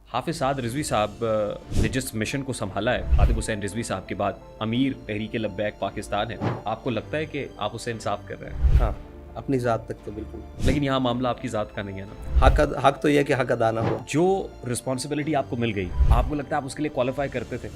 हाफिज साद रिजवी साहब ने जिस मिशन को संभाला है आतिफ हुसैन रिजवी साहब के बाद, अमीर तहरीक लब्बैक पाकिस्तान है, आपको लगता है कि आप उसे इंसाफ कर रहे हैं? हाँ, अपनी ज़ात तक तो बिल्कुल। लेकिन यहाँ मामला आपकी ज़ात का नहीं है ना। हक तो यह कि हक अदा ना हो। जो रिस्पॉन्सिबिलिटी आपको मिल गई, आपको लगता है आप उसके लिए क्वालिफाई करते थे?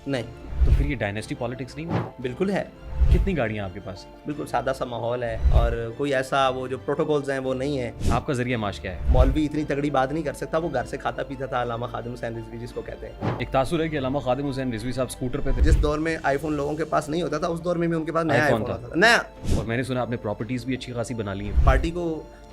नहीं, तो फिर ये डायनेस्टी पॉलिटिक्स नहीं हुआ? बिल्कुल है। कितनी गाड़ियाँ आपके पास? बिल्कुल सादा सा माहौल है और कोई ऐसा वो जो प्रोटोकॉल्स हैं वो नहीं है। आपका जरिया माश क्या है? मौलवी इतनी तगड़ी बात नहीं कर सकता, वो घर से खाता पीता था। अल्लामा खादिम हुसैन रिजवी जिसको कहते हैं। एक तासुर है कि अल्लामा खादिम हुसैन रिजवी साहब स्कूटर पे थे। जिस दौर में आईफोन लोगों के पास नहीं होता था, उस दौर में भी उनके पास नया आईफोन था। नया। और मैंने सुना आपने प्रॉपर्टीज भी अच्छी खासी बना ली हैं। पार्टी को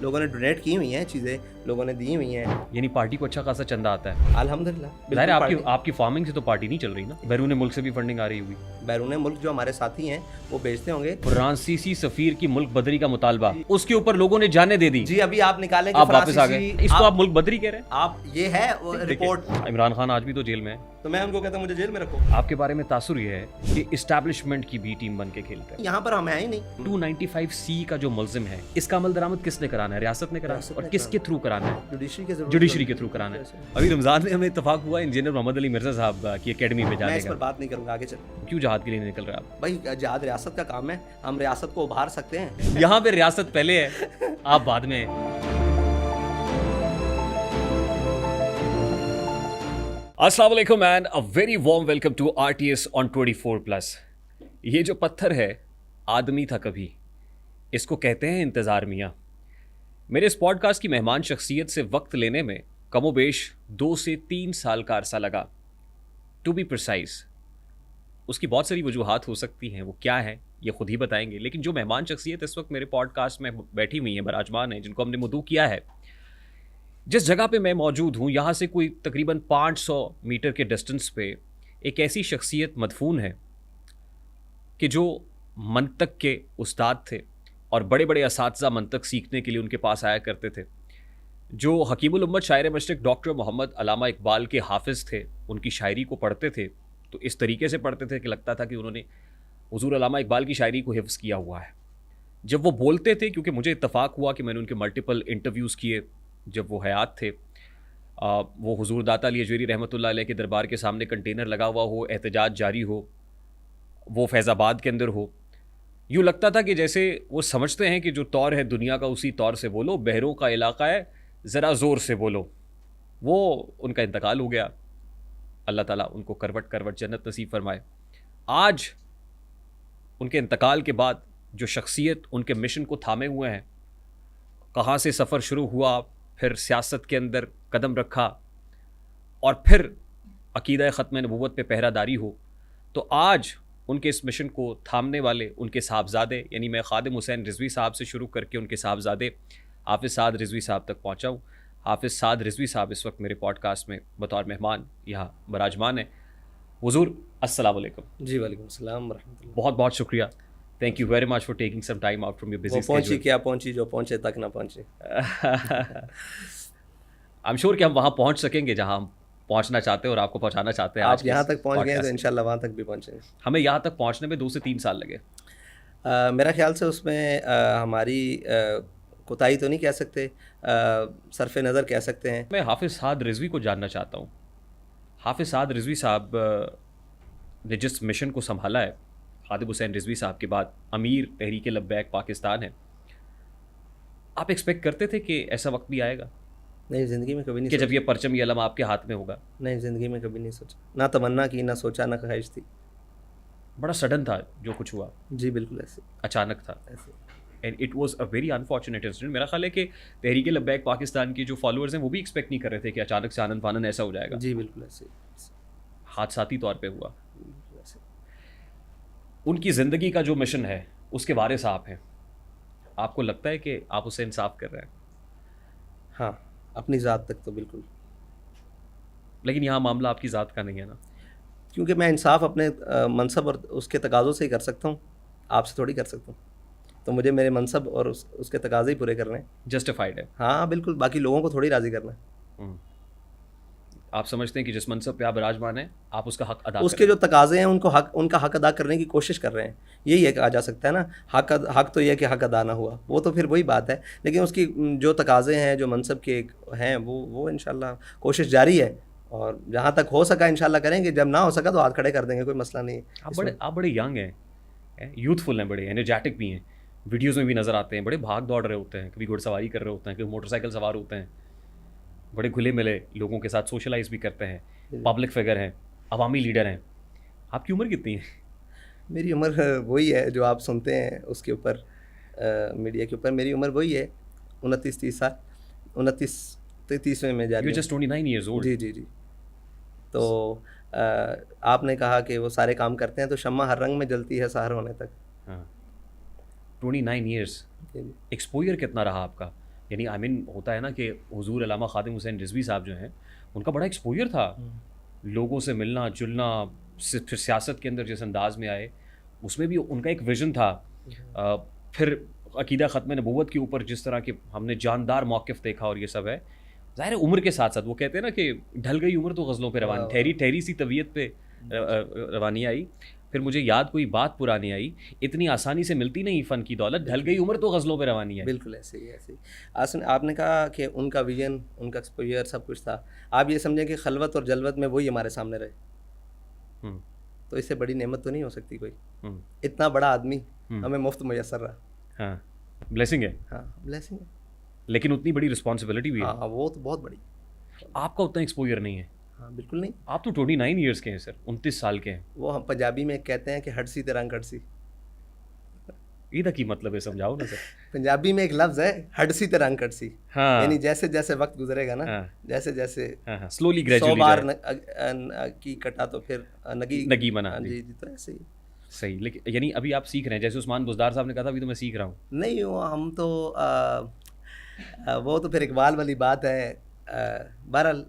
लोगों ने डोनेट की हुई हैं, चीज़ें लोगों ने दी हुई हैं। यानी पार्टी को अच्छा खासा चंदा आता है? अल्हम्दुलिल्लाह। ज़ाहिर है आपकी फार्मिंग से तो पार्टी नहीं चल रही ना, बैरून मुल्क से भी फंडिंग आ रही होगी। बैरून मुल्क जो हमारे साथी हैं वो बेचते होंगे। फ्रांसीसी सफीर की मुल्क बदरी का मुतालबा, उसके ऊपर लोगों ने जाने दे दी। जी, अभी आप निकालेंगे, आप वापस आ गए, इसको आप मुल्क बदरी कह रहे हैं? आप ये है रिपोर्ट। इमरान खान आज भी तो जेल में है, तो मैं उनको कहता हूं मुझे जेल में रखो। आपके बारे में तासुर ये है कि इस्टेब्लिशमेंट की बी टीम बन के खेलते हैं। यहाँ पर हम है ही नहीं। 295C का जो मुल्जिम है, इसका अमल दरामद किसने कराना है? रियासत ने कराना है। और किसके थ्रू कराना है? जुडिशरी के थ्रू कराना है। अभी रमजान में हमें इत्तेफाक हुआ इंजीनियर मोहम्मद अली मिर्जा साहब की एकेडमी में जाने मैं इस पर का। बात नहीं करूंगा, आगे चल। क्यों जहाद के लिए निकल रहे हैं आप? भाई जहाद रियासत का काम है, हम रियासत को उभार सकते हैं। यहाँ पे रियासत पहले है, आप बाद में हैं। अस्सलाम वालेकुम and a very warm welcome to RTS on 24+। ये जो पत्थर है, आदमी था कभी, इसको कहते हैं इंतज़ार मियाँ। मेरे इस पॉडकास्ट की मेहमान शख्सियत से वक्त लेने में कमोबेश 2 से 3 साल का अरसा लगा। टू बी प्रिसाइज, उसकी बहुत सारी वजूहात हो सकती हैं, वो क्या है ये खुद ही बताएंगे। लेकिन जो मेहमान शख्सियत इस वक्त मेरे पॉडकास्ट में बैठी हुई हैं, बराजमान हैं, जिनको हमने मदऊ किया है, जिस जगह पे मैं मौजूद हूँ, यहाँ से कोई तकरीबन 500 मीटर के डिस्टेंस पे एक ऐसी शख्सियत मदफून है कि जो मंतक के उस्ताद थे और बड़े बड़े असातिज़ा मंतक सीखने के लिए उनके पास आया करते थे। जो हकीमुल उम्मत शायर मशरिक़ डॉक्टर मोहम्मद अल्लामा इकबाल के हाफिज़ थे, उनकी शायरी को पढ़ते थे तो इस तरीके से पढ़ते थे कि लगता था कि उन्होंने हुज़ूर अल्लामा इकबाल की शायरी को हिफ्ज़ किया हुआ है। जब वो बोलते थे, क्योंकि मुझे इत्तफ़ाक़ हुआ कि मैंने उनके मल्टीपल इंटरव्यूज़ किए जब वो हयात थे, वो हुज़ूर दाता अली अजवेरी रहमतुल्लाह अलैह के दरबार के सामने कंटेनर लगा हुआ हो, एहतजाज जारी हो, वो फैज़ाबाद के अंदर हो, यूँ लगता था कि जैसे वो समझते हैं कि जो तौर है दुनिया का उसी तौर से बोलो, बहरों का इलाका है ज़रा ज़ोर से बोलो। वो उनका इंतकाल हो गया, अल्लाह ताला उनको करवट करवट जन्नत नसीब फरमाए। आज उनके इंतकाल के बाद जो शख्सियत उनके मिशन को थामे हुए हैं, कहाँ से सफ़र शुरू हुआ, फिर सियासत के अंदर कदम रखा और फिर अकीदा ख़त्म नबूवत पे पहरादारी हो, तो आज उनके इस मिशन को थामने वाले उनके साहबजादे, यानी मैं खादिम हुसैन रिजवी साहब से शुरू करके उनके साहबजादे हाफिज साद रिजवी साहब तक पहुँचा हूँ। हाफिज साद रिजवी साहब इस वक्त मेरे पॉडकास्ट में बतौर मेहमान यहाँ बराजमान है। हुजूर अस्सलाम वालेकुम। जी वालेकुम सलाम व रहमतुल्लाह। बहुत बहुत शुक्रिया, thank you very much for taking some time out from your busy schedule. पहुंची क्या पहुंची, जो पहुंचे तक ना पहुंचे। आई एम श्योर कि हम वहाँ पहुँच सकेंगे जहाँ हम पहुँचना चाहते हैं और आपको पहुँचाना चाहते हैं। आप यहाँ तक पहुँच गए तो इंशाल्लाह वहाँ तक भी पहुँचेंगे। हमें यहाँ तक पहुँचने में 2 से 3 साल लगे। मेरा ख्याल से उसमें हमारी कोताही तो नहीं कह सकते, सरफ नज़र कह सकते हैं। मैं हाफिज साद रिजवी को जानना चाहता हूँ। हाफिज साद रिजवी साहब ने जिस मिशन को संभाला है खादिम हुसैन रिजवी साहब के बाद, अमीर तहरीक लब्बैक पाकिस्तान है, आप एक्सपेक्ट करते थे कि ऐसा वक्त भी आएगा? नहीं, ज़िंदगी में कभी नहीं कि जब ये परचम ये अलम आपके हाथ में होगा? नहीं, ज़िंदगी में कभी नहीं सोचा, ना तमन्ना की, ना सोचा, ना ख्वाहिश थी। बड़ा सडन था जो कुछ हुआ। जी बिल्कुल ऐसे, अचानक था ऐसे। And it was a very unfortunate incident. मेरा ख्याल है कि तहरीक लब्बैक पाकिस्तान के जो फॉलोअर्स हैं वो भी एक्सपेक्ट नहीं कर रहे थे कि अचानक से आनन फानन ऐसा हो जाएगा। जी बिल्कुल ऐसे, हादसाती तौर पे हुआ। ऐसे। उनकी ज़िंदगी का जो मिशन है उसके वारिस आप हैं, आपको लगता है कि आप उसे इंसाफ कर रहे हैं? हाँ, अपनी ज़ात तक तो बिल्कुल। लेकिन यहाँ मामला आपकी ज़ात का नहीं है ना, क्योंकि मैं इंसाफ अपने मनसब और उसके तकाज़ों से ही कर सकता हूँ, आपसे थोड़ी कर सकता हूँ। तो मुझे मेरे मनसब और उसके तकाज़े ही पूरे करने हैं। जस्टिफाइड है। हाँ बिल्कुल, बाकी लोगों को थोड़ी राज़ी करना है। आप समझते हैं कि जिस मनसब पे आप विराजमान हैं आप उसका हक अदा उसके जो तकाज़े हैं उनका हक अदा करने की कोशिश कर रहे हैं, यही है कहा जा सकता है ना। हक तो यह कि हक अदा ना हुआ, वो तो फिर वही बात है। लेकिन उसकी जो तकाज़े हैं, जो मनसब के हैं, वो इंशाल्लाह कोशिश जारी है और जहाँ तक हो सका इंशाल्लाह करेंगे, जब ना हो सका तो हाथ खड़े कर देंगे, कोई मसला नहीं है इसमें। आप बड़े यंग हैं, यूथफुल हैं, बड़े एनर्जेटिक भी हैं, वीडियोस में भी नज़र आते हैं, बड़े भाग दौड़ रहे होते हैं, कभी घुड़सवारी कर रहे होते हैं, कभी मोटरसाइकिल सवार होते हैं, बड़े खुले मिले लोगों के साथ सोशलाइज भी करते हैं, पब्लिक फिगर हैं, अवामी लीडर हैं। आपकी उम्र कितनी है? मेरी उम्र वही है जो आप सुनते हैं उसके ऊपर, मीडिया के ऊपर। मेरी उम्र वही है 29-30 साल, 29-30 में जा यू रही जस्ट 29 ईयर्स हूँ। ओल्ड। जी जी जी। तो आपने कहा कि वो सारे काम करते हैं, तो शम्मा हर रंग में जलती है सहर होने तक। हाँ, 29 ईयर्स। जी जी। एक्सपोजर कितना रहा आपका? यानी आई मीन होता है ना कि हुजूर अल्लामा खादिम हुसैन रिजवी साहब जो हैं, उनका बड़ा एक्सपोजर था, लोगों से मिलना जुलना, फिर सियासत के अंदर जिस अंदाज में आए उसमें भी उनका एक विजन था। फिर अकीदा ख़त्म नबूवत के ऊपर जिस तरह के हमने जानदार मौक़िफ़ देखा और ये सब है, ज़ाहिर है उम्र के साथ साथ वो कहते हैं ना कि ढल गई उम्र तो गज़लों पे रवानी, ठहरी ठहरी सी तबीयत पे रवानी आई। फिर मुझे याद कोई बात पुरानी आई, इतनी आसानी से मिलती नहीं फ़न की दौलत, ढल गई उम्र तो गज़लों पे रवानी है। बिल्कुल ऐसे ही ऐसे ही। आपने कहा कि उनका विजन, उनका एक्सपोजर सब कुछ था। आप ये समझें कि खलवत और जलवत में वही हमारे सामने रहे, हम्म, तो इससे बड़ी नेमत तो नहीं हो सकती कोई। हम्म, इतना बड़ा आदमी हमें मुफ्त मुयसर रहा। हाँ, ब्लेसिंग है, हाँ, ब्लेसिंग है। लेकिन उतनी बड़ी रिस्पॉन्सिबिलिटी भी है। हाँ, वो तो बहुत बड़ी। आपका उतना एक्सपोजर नहीं है। हाँ, बिल्कुल नहीं। आप तो 29 ईयर्स के हैं सर, 29 साल के हैं। वो हम पंजाबी में कहते हैं कि हटसी ते रंग हटसी। ईदा की मतलब है, समझाओ ना सर। पंजाबी में एक लफ्ज़ है हटसी ते रंग हटसी, हाँ, यानी जैसे जैसे वक्त गुजरेगा ना, हाँ, जैसे जैसे हाँ, हाँ, स्लोली 100 ग्रेजुअली बार जाए। की कटा तो फिर नगी नगी बना हाँ, दी। जी जी, तो ऐसे ही। सही, लेकिन यानी अभी आप सीख रहे हैं, जैसे उस्मान बुज़दार साहब ने कहा था, अभी तो मैं सीख रहा हूँ। नहीं, वो हम तो वो तो फिर इकबाल वाली बात है। बहरहाल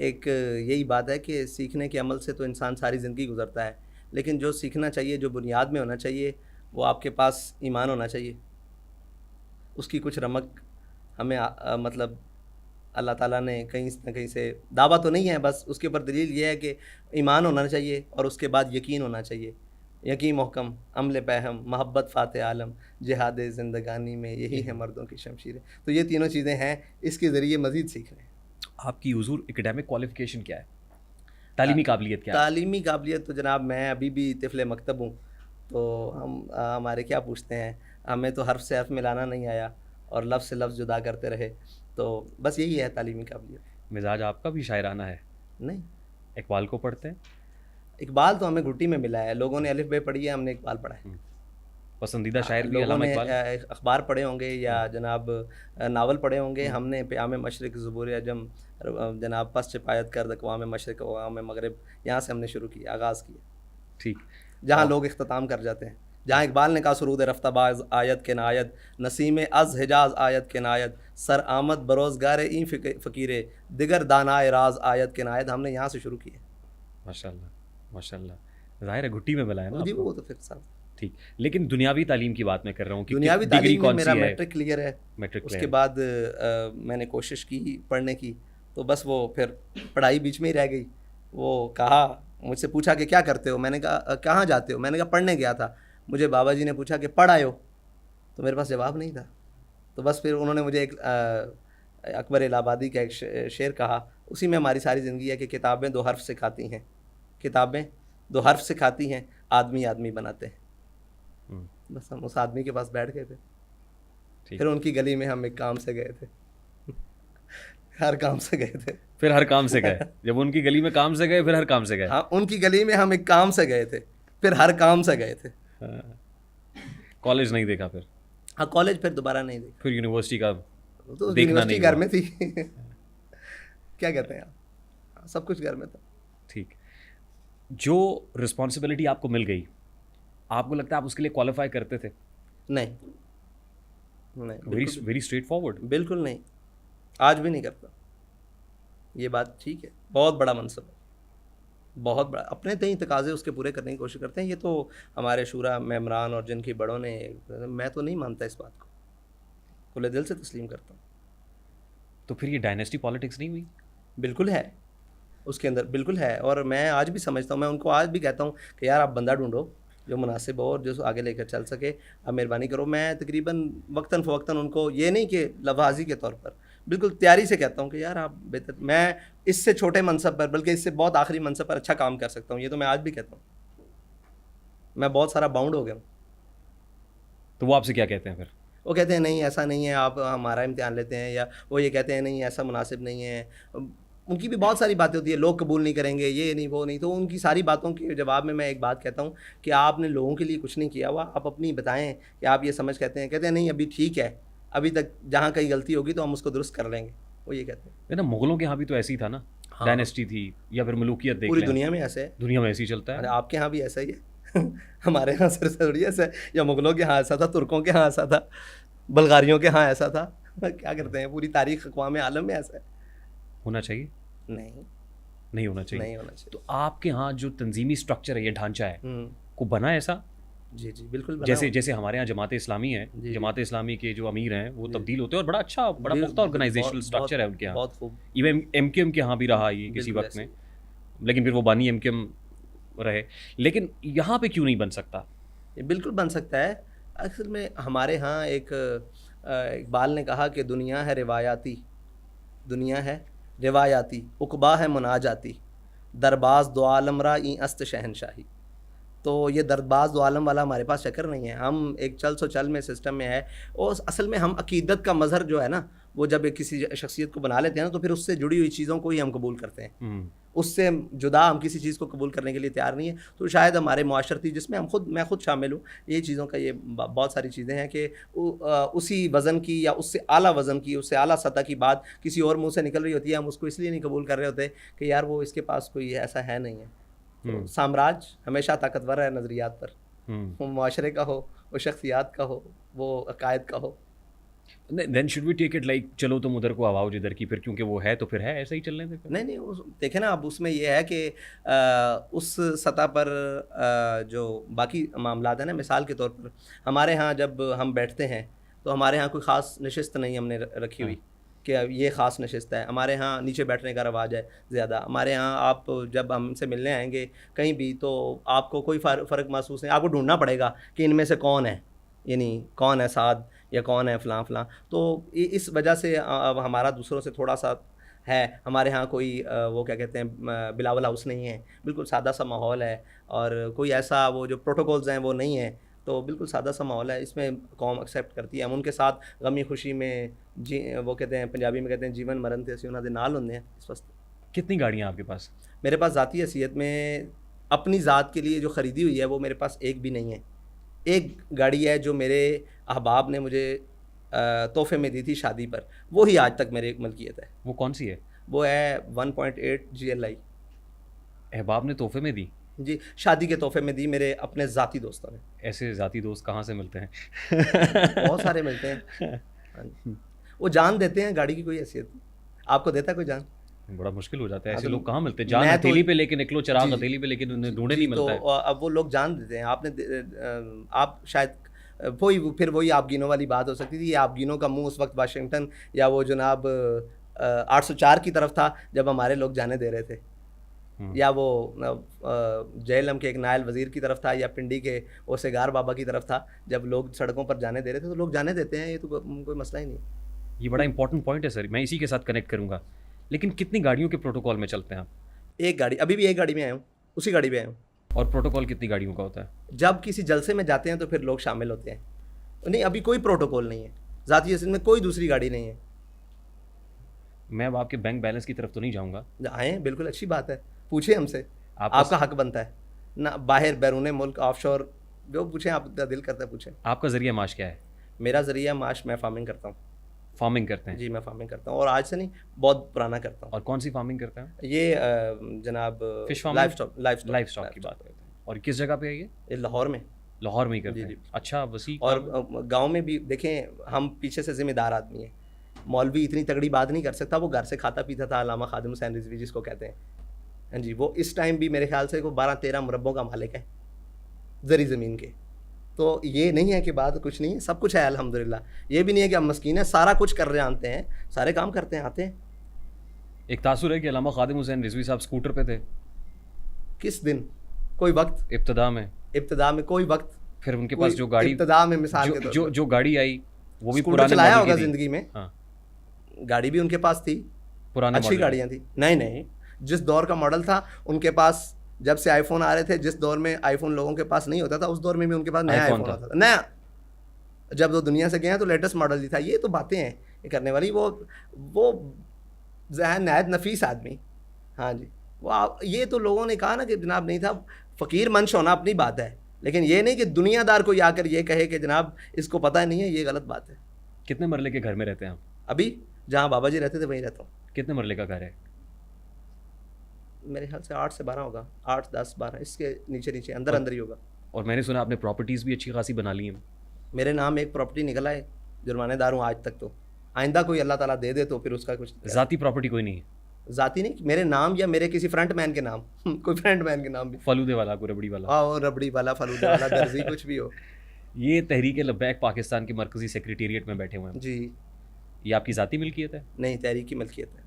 एक यही बात है कि सीखने के अमल से तो इंसान सारी ज़िंदगी गुजरता है, लेकिन जो सीखना चाहिए, जो बुनियाद में होना चाहिए, वो आपके पास ईमान होना चाहिए। उसकी कुछ रमक हमें मतलब अल्लाह ताला ने कहीं न कहीं से, दावा तो नहीं है, बस उसके ऊपर दलील ये है कि ईमान होना चाहिए और उसके बाद यकीन होना चाहिए। यकीन महकम, अमल पहम, मोहब्बत फ़ाते आलम, जिहाद ज़िंदगानी में यही है मर्दों की शमशीरें। तो ये तीनों चीज़ें हैं, इसके ज़रिए मज़ीद सीख रहे हैं। आपकी हुजूर एकेडमिक क्वालिफिकेशन क्या है? तालीमी काबिलियत क्या है? तालीमी काबिलियत तो जनाब मैं अभी भी तिफ़ले मकतब हूँ, तो हम हमारे क्या पूछते हैं, हमें तो हर्फ से हर्फ मिलाना नहीं आया और लफ्ज़ से लफ्ज़ जुदा करते रहे, तो बस यही है तालीमी काबिलियत। मिजाज आपका भी शायराना है, नहीं, इकबाल को पढ़ते हैं? इकबाल तो हमें घुट्टी में मिला है, लोगों ने अलिफ बे पढ़ी है, हमने इकबाल पढ़ा है। पसंदीदा शायर भी लोगों अल्लामा ने इकबाल? अखबार पढ़े होंगे या जनाब नावल पढ़े होंगे, हमने प्याम मशरक़ ज़ुबूर अजम, जनाब पस चिपायत कर अक़वाम मशरक़ अक़वाम मग़रिब, यहाँ से हमने शुरू किया, आगाज़ किया, ठीक। जहाँ लोग इख्तिताम कर जाते हैं। जहाँ इकबाल ने कहा सुरूद रफ्ताबाज आयत के नायत, नसीम अज़ हिजाज आयत के नायत, सर आमद बरोज़गार ई फ़कीरे, दिगर दानाए राज आयत के नायत, हमने यहाँ से शुरू किया। माशाल्लाह, माशाल्लाह, ज़ाहिर है घुट्टी में मिला है ना जी, आपको। वो तो फिर साहब, ठीक, लेकिन दुनियावी तालीम की बात मैं कर रहा हूँ कि दुनियावी डिग्री तालीम में कौन मेरा सी है? मैट्रिक क्लियर है। मैट्रिक उसके क्लियर। बाद मैंने कोशिश की पढ़ने की, तो बस वो फिर पढ़ाई बीच में ही रह गई। वो कहा, मुझसे पूछा कि क्या करते हो, मैंने कहा कहाँ जाते हो, मैंने कहा पढ़ने गया था। मुझे बाबा जी ने पूछा कि पढ़ आयो, तो मेरे पास जवाब नहीं था। तो बस फिर उन्होंने मुझे एक अकबर इलाहाबादी का एक शेर कहा, उसी में हमारी सारी ज़िंदगी है कि किताबें दो हर्फ सिखाती हैं, किताबें दो हर्फ सिखाती हैं, आदमी आदमी बनाते हैं। बस हम उस आदमी के पास बैठ गए थे, फिर उनकी गली में हम एक काम से गए थे, हर काम से गए थे। फिर हर काम से गए, जब उनकी गली में काम से गए फिर हर काम से गए। हाँ, उनकी गली में हम एक काम से गए थे, फिर हर काम से गए थे। कॉलेज नहीं देखा फिर? हाँ, कॉलेज फिर दोबारा नहीं देखा। फिर यूनिवर्सिटी का तो देखना यूनिवर्सिटी नहीं घर हुआ। में थी क्या कहते हैं आप, सब कुछ घर में था। ठीक, जो रिस्पॉन्सिबिलिटी आपको मिल गई, आपको लगता है आप उसके लिए क्वालिफाई करते थे? नहीं नहीं, वेरी वेरी स्ट्रेट फॉरवर्ड। बिल्कुल नहीं, आज भी नहीं करता। ये बात ठीक है, बहुत बड़ा मनसब है, बहुत बड़ा, अपने तय तकाज़े उसके पूरे करने की कोशिश करते हैं। ये तो हमारे शूरा मेम्बरान और जिनकी बड़ों ने, मैं तो नहीं मानता इस बात को, खुले दिल से तस्लीम करता हूँ। तो फिर ये डायनेस्टी पॉलिटिक्स नहीं हुई? बिल्कुल है, उसके अंदर बिल्कुल है, और मैं आज भी समझता हूँ, मैं उनको आज भी कहता हूँ कि यार आप बंदा ढूंढो जो मुनासिब हो और जो आगे लेकर चल सके, आप मेहरबानी करो। मैं तकरीबन वक्तन फ़वक्तन उनको, ये नहीं कि लवाजी के तौर पर, बिल्कुल तैयारी से कहता हूँ कि यार आप बेहतर, मैं इससे छोटे मनसब पर, बल्कि इससे बहुत आखिरी मनसब पर अच्छा काम कर सकता हूँ। ये तो मैं आज भी कहता हूँ, मैं बहुत सारा बाउंड हो गया हूँ। तो वो आपसे क्या कहते हैं फिर? वो कहते हैं नहीं ऐसा नहीं है, आप हमारा इम्तिहान लेते हैं, या वो ये कहते हैं नहीं ऐसा मुनासिब नहीं है। उनकी भी बहुत सारी बातें होती है, लोग कबूल नहीं करेंगे, ये नहीं वो नहीं। तो उनकी सारी बातों के जवाब में मैं एक बात कहता हूँ कि आपने लोगों के लिए कुछ नहीं किया हुआ, आप अपनी बताएं कि आप ये समझ कहते हैं नहीं अभी ठीक है, अभी तक जहाँ कहीं गलती होगी तो हम उसको दुरुस्त कर लेंगे, वो ये कहते हैं। है ना, मुगलों के यहाँ भी तो ऐसी था ना, हाँ। डायनेस्टी थी या फिर मलूकियत देख पूरी लें, दुनिया में ऐसे है। दुनिया में ऐसे ही चलता अरे है। आपके यहाँ भी ऐसा ही है हमारे यहाँ सिर्फ थोड़ी ऐसा है, या मुगलों के यहाँ ऐसा था, तुर्कों के यहाँ ऐसा था, बल्गारियों के यहाँ ऐसा था क्या करते हैं, पूरी तारीख अक़वाम आलम में ऐसा है। होना चाहिए? नहीं, नहीं होना चाहिए। नहीं होना चाहिए। तो आपके यहाँ जो तंजीमी स्ट्रक्चर है, ये ढांचा है, हम्म, को बना ऐसा? जी जी बिल्कुल बना जैसे हुआ। जैसे हमारे यहाँ जमात इस्लामी है, जी, जी। जमात इस्लामी के जो अमीर हैं वो जी। तब्दील होते हैं और बड़ा अच्छा, बड़ा बिल- पुख्ता बिल- ऑर्गेनाइजेशनल बहुत- स्ट्रक्चर है उनके यहाँ। बहुत खूब। इवन एमकेएम के यहाँ भी रहा ये किसी बिल्कुल वक्त में, ऐसे लेकिन फिर वो बानी एमकेएम रहे। लेकिन यहाँ पे क्यों नहीं बन सकता? ये बिल्कुल बन सकता है। असल में हमारे यहाँ एक इकबाल ने कहा कि दुनिया है रिवायाती, दुनिया है रिवायाती, उकबा है मुनाजाती, दरबाज दो आलमरा ई अस्त शहनशाही। तो ये दरबाज दो आलम वाला हमारे पास चक्कर नहीं है, हम एक चल सो चल में सिस्टम में है। और असल में हम अकीदत का मज़हर जो है ना, वो जब एक किसी शख्सियत को बना लेते हैं ना, तो फिर उससे जुड़ी हुई चीज़ों को ही हम कबूल करते हैं, उससे जुदा हम किसी चीज़ को कबूल करने के लिए तैयार नहीं है। तो शायद हमारे मुआशरती, जिसमें मैं खुद शामिल हूँ, ये चीज़ों का ये बहुत सारी चीज़ें हैं कि उसी वज़न की या उससे आला वज़न की, उससे आला सतह की बात किसी और मुंह से निकल रही होती है, हम उसको इसलिए नहीं कबूल कर रहे होते कि यार वो इसके पास कोई ऐसा है नहीं है। तो साम्राज्य हमेशा ताकतवर है नज़रियात पर, वो मुआशरे का हो, वो शख्सियात का हो, वो अकायद का हो। Then should we take it like चलो तुम उधर को आवाओ जिधर की, फिर क्योंकि वो है तो फिर है, ऐसा ही चलने दे फिर। नहीं देखें ना, अब उसमें ये है कि उस सतह पर जो बाकी मामलात हैं ना, मिसाल के तौर पर हमारे यहाँ जब हम बैठते हैं तो हमारे यहाँ कोई ख़ास नशिस्त नहीं हमने रखी हुई कि ये ख़ास नशिस्त है। हमारे यहाँ नीचे बैठने का रवाज है ज़्यादा। हमारे यहाँ आप जब हमसे मिलने आएंगे कहीं भी, तो आपको कोई फ़र्क महसूस नहीं, आपको ढूंढना पड़ेगा कि इनमें से कौन है, यानी कौन है साद या कौन है फ़लाँ फ़लाँ। तो इस वजह से अब हमारा दूसरों से थोड़ा सा है। हमारे यहाँ कोई वो क्या कहते हैं बिलावल हाउस नहीं है, बिल्कुल सादा सा माहौल है, और कोई ऐसा वो जो प्रोटोकॉल्स हैं वो नहीं है। तो बिल्कुल सादा सा माहौल है, इसमें कौम एक्सेप्ट करती है। हम उनके साथ गमी खुशी में वो कहते हैं, पंजाबी में कहते हैं जीवन मरण ते असीं उन्हां दे नाल हुंदे हैं। इस वक्त कितनी गाड़ियाँ आपके पास? मेरे पास ज़ाती हैसियत में अपनी ज़ात के लिए जो ख़रीदी हुई है वो मेरे पास एक भी नहीं है। एक गाड़ी है जो मेरे अहबाब ने मुझे तोहफे में दी थी शादी पर, वो ही आज तक मेरी मलकियत है। वो कौन सी है? वो है 1.8 GLI। अहबाब ने तोहफे में दी? जी, शादी के तोहफे में दी मेरे अपने ज़ाती दोस्तों ने। ऐसे ज़ाती दोस्त कहाँ से मिलते हैं? बहुत सारे मिलते हैं। हाँ जी। वो जान देते हैं, गाड़ी की कोई हैसियत नहीं। आपको देता है कोई जान? बड़ा मुश्किल हो जाता है, हाँ, ऐसे तो लोग कहाँ मिलते हैं? जान मैं तो- हथेली पे लेके निकलो, चिराग जी, हथेली पे लेके ढूंढे नहीं तो मिलता है। अब वो लोग जान देते हैं। आप शायद वही आप गिनो वाली बात हो सकती थी। आप गिनो का मुंह उस वक्त वाशिंगटन या वो जनाब 804 की तरफ था जब हमारे लोग जाने दे रहे थे, या वो जेहलम के एक नायल वज़ीर की तरफ था, या पिंडी के ओसेगार बाबा की तरफ था जब लोग सड़कों पर जाने दे रहे थे। तो लोग जाने देते हैं, ये तो कोई मसला ही नहीं। ये बड़ा इंपॉर्टेंट पॉइंट है सर, मैं इसी के साथ कनेक्ट करूँगा। लेकिन कितनी गाड़ियों के प्रोटोकॉल में चलते हैं आप? एक गाड़ी, अभी भी एक गाड़ी में आया हूँ, उसी गाड़ी में आया हूँ। और प्रोटोकॉल कितनी गाड़ियों का होता है? जब किसी जलसे में जाते हैं तो फिर लोग शामिल होते हैं। नहीं, अभी कोई प्रोटोकॉल नहीं है, ज़ाती हैसियत में कोई दूसरी गाड़ी नहीं है। मैं अब आपके बैंक बैलेंस की तरफ तो नहीं जाऊँगा। आए, बिल्कुल अच्छी बात है, पूछे हमसे, आपका आपका हक बनता है ना। बाहर बैरून मुल्क ऑफशोर जो पूछें, आपका दिल करता है पूछें। आपका ज़रिया माश क्या है? मेरा ज़रिया माश, मैं फार्मिंग करता हूँ। फार्मिंग करते हैं? जी, मैं फार्मिंग करता हूँ, और आज से नहीं, बहुत पुराना करता हूँ। और कौन सी फार्मिंग करते हैं? ये जनाब fish life farming, stock life stock की बात करते हैं। और किस जगह पे है ये? लाहौर में। लाहौर में ही करते जी, हैं? जी। अच्छा, वसी। और गांव में भी देखें, हम पीछे से जिम्मेदार आदमी हैं। मौलवी इतनी तगड़ी बात नहीं कर सकता, वो घर से खाता पीता था, अल्लामा खादिम हुसैन रिजवी जिसको कहते हैं। हाँ जी, वो इस टाइम भी मेरे ख्याल से वो 12-13 मुरब्बों का मालिक है ज़री ज़मीन के। तो ये नहीं है कि बात कुछ नहीं है, सब कुछ है अल्हम्दुलिल्लाह। ये भी नहीं है कि हम मस्कीन हैं, सारा कुछ कर रहे जानते हैं, सारे काम करते हैं, आते हैं। एक तासुर है कि अल्लामा खादिम हुसैन रिजवी साहब स्कूटर पे थे किस दिन, कोई वक्त, इब्तदा में कोई वक्त, फिर उनके पास जो गाड़ी, इब्तदा में मिसाल के तौर जो गाड़ी आई वो भी स्कूटर पुराने चलाया मॉडल होगा की थी। ज़िंदगी में। हाँ, गाड़ी भी उनके पास थी, पुराने अच्छी मॉडल गाड़ियाँ थी। नहीं नहीं, जिस दौर का मॉडल था उनके पास, जब से आईफोन आ रहे थे, जिस दौर में आईफोन लोगों के पास नहीं होता था, उस दौर में भी उनके पास नया iPhone आईफोन था। आता था, नया। जब वो दुनिया से गए हैं तो लेटेस्ट मॉडल ही था। ये तो बातें हैं ये करने वाली। वो ज़हन नहायत नफीस आदमी। हाँ जी, ये तो लोगों ने कहा ना कि जनाब नहीं था, फ़कीर मंश होना अपनी बात है, लेकिन ये नहीं कि दुनियादार कोई आकर ये कहे कि जनाब इसको पता नहीं है, ये गलत बात है। कितने मरले के घर में रहते हैं आप? अभी जहाँ बाबा जी रहते थे वहीं रहता हूँ। कितने मरले का घर है? मेरे ख्याल से 8 से 12 होगा, 8, 10, 12, इसके नीचे नीचे अंदर अंदर ही होगा। और मैंने सुना आपने प्रॉपर्टीज़ भी अच्छी खासी बना ली हैं। मेरे नाम एक प्रॉपर्टी निकला है, जुर्मानेदार हूँ आज तक। तो आइंदा कोई अल्लाह ताला दे दे तो फिर उसका कुछ ज़ाती प्रॉपर्टी कोई नहीं है? ज़ाती नहीं, मेरे नाम या मेरे किसी फ्रंट मैन के नाम कोई फ्रंट मैन के नाम भी, फलूदे वाला, कोई रबड़ी वाला? हाँ, रबड़ी वाला, फलूदा वाला, दर्जी, कुछ भी हो। ये तहरीक लब्बैक पाकिस्तान के मरकज़ी सेक्रेटेरिएट में बैठे हुए हैं। जी ये आपकी ज़ाती मिल्कियत है? नहीं, तहरीक की मिल्कियत है।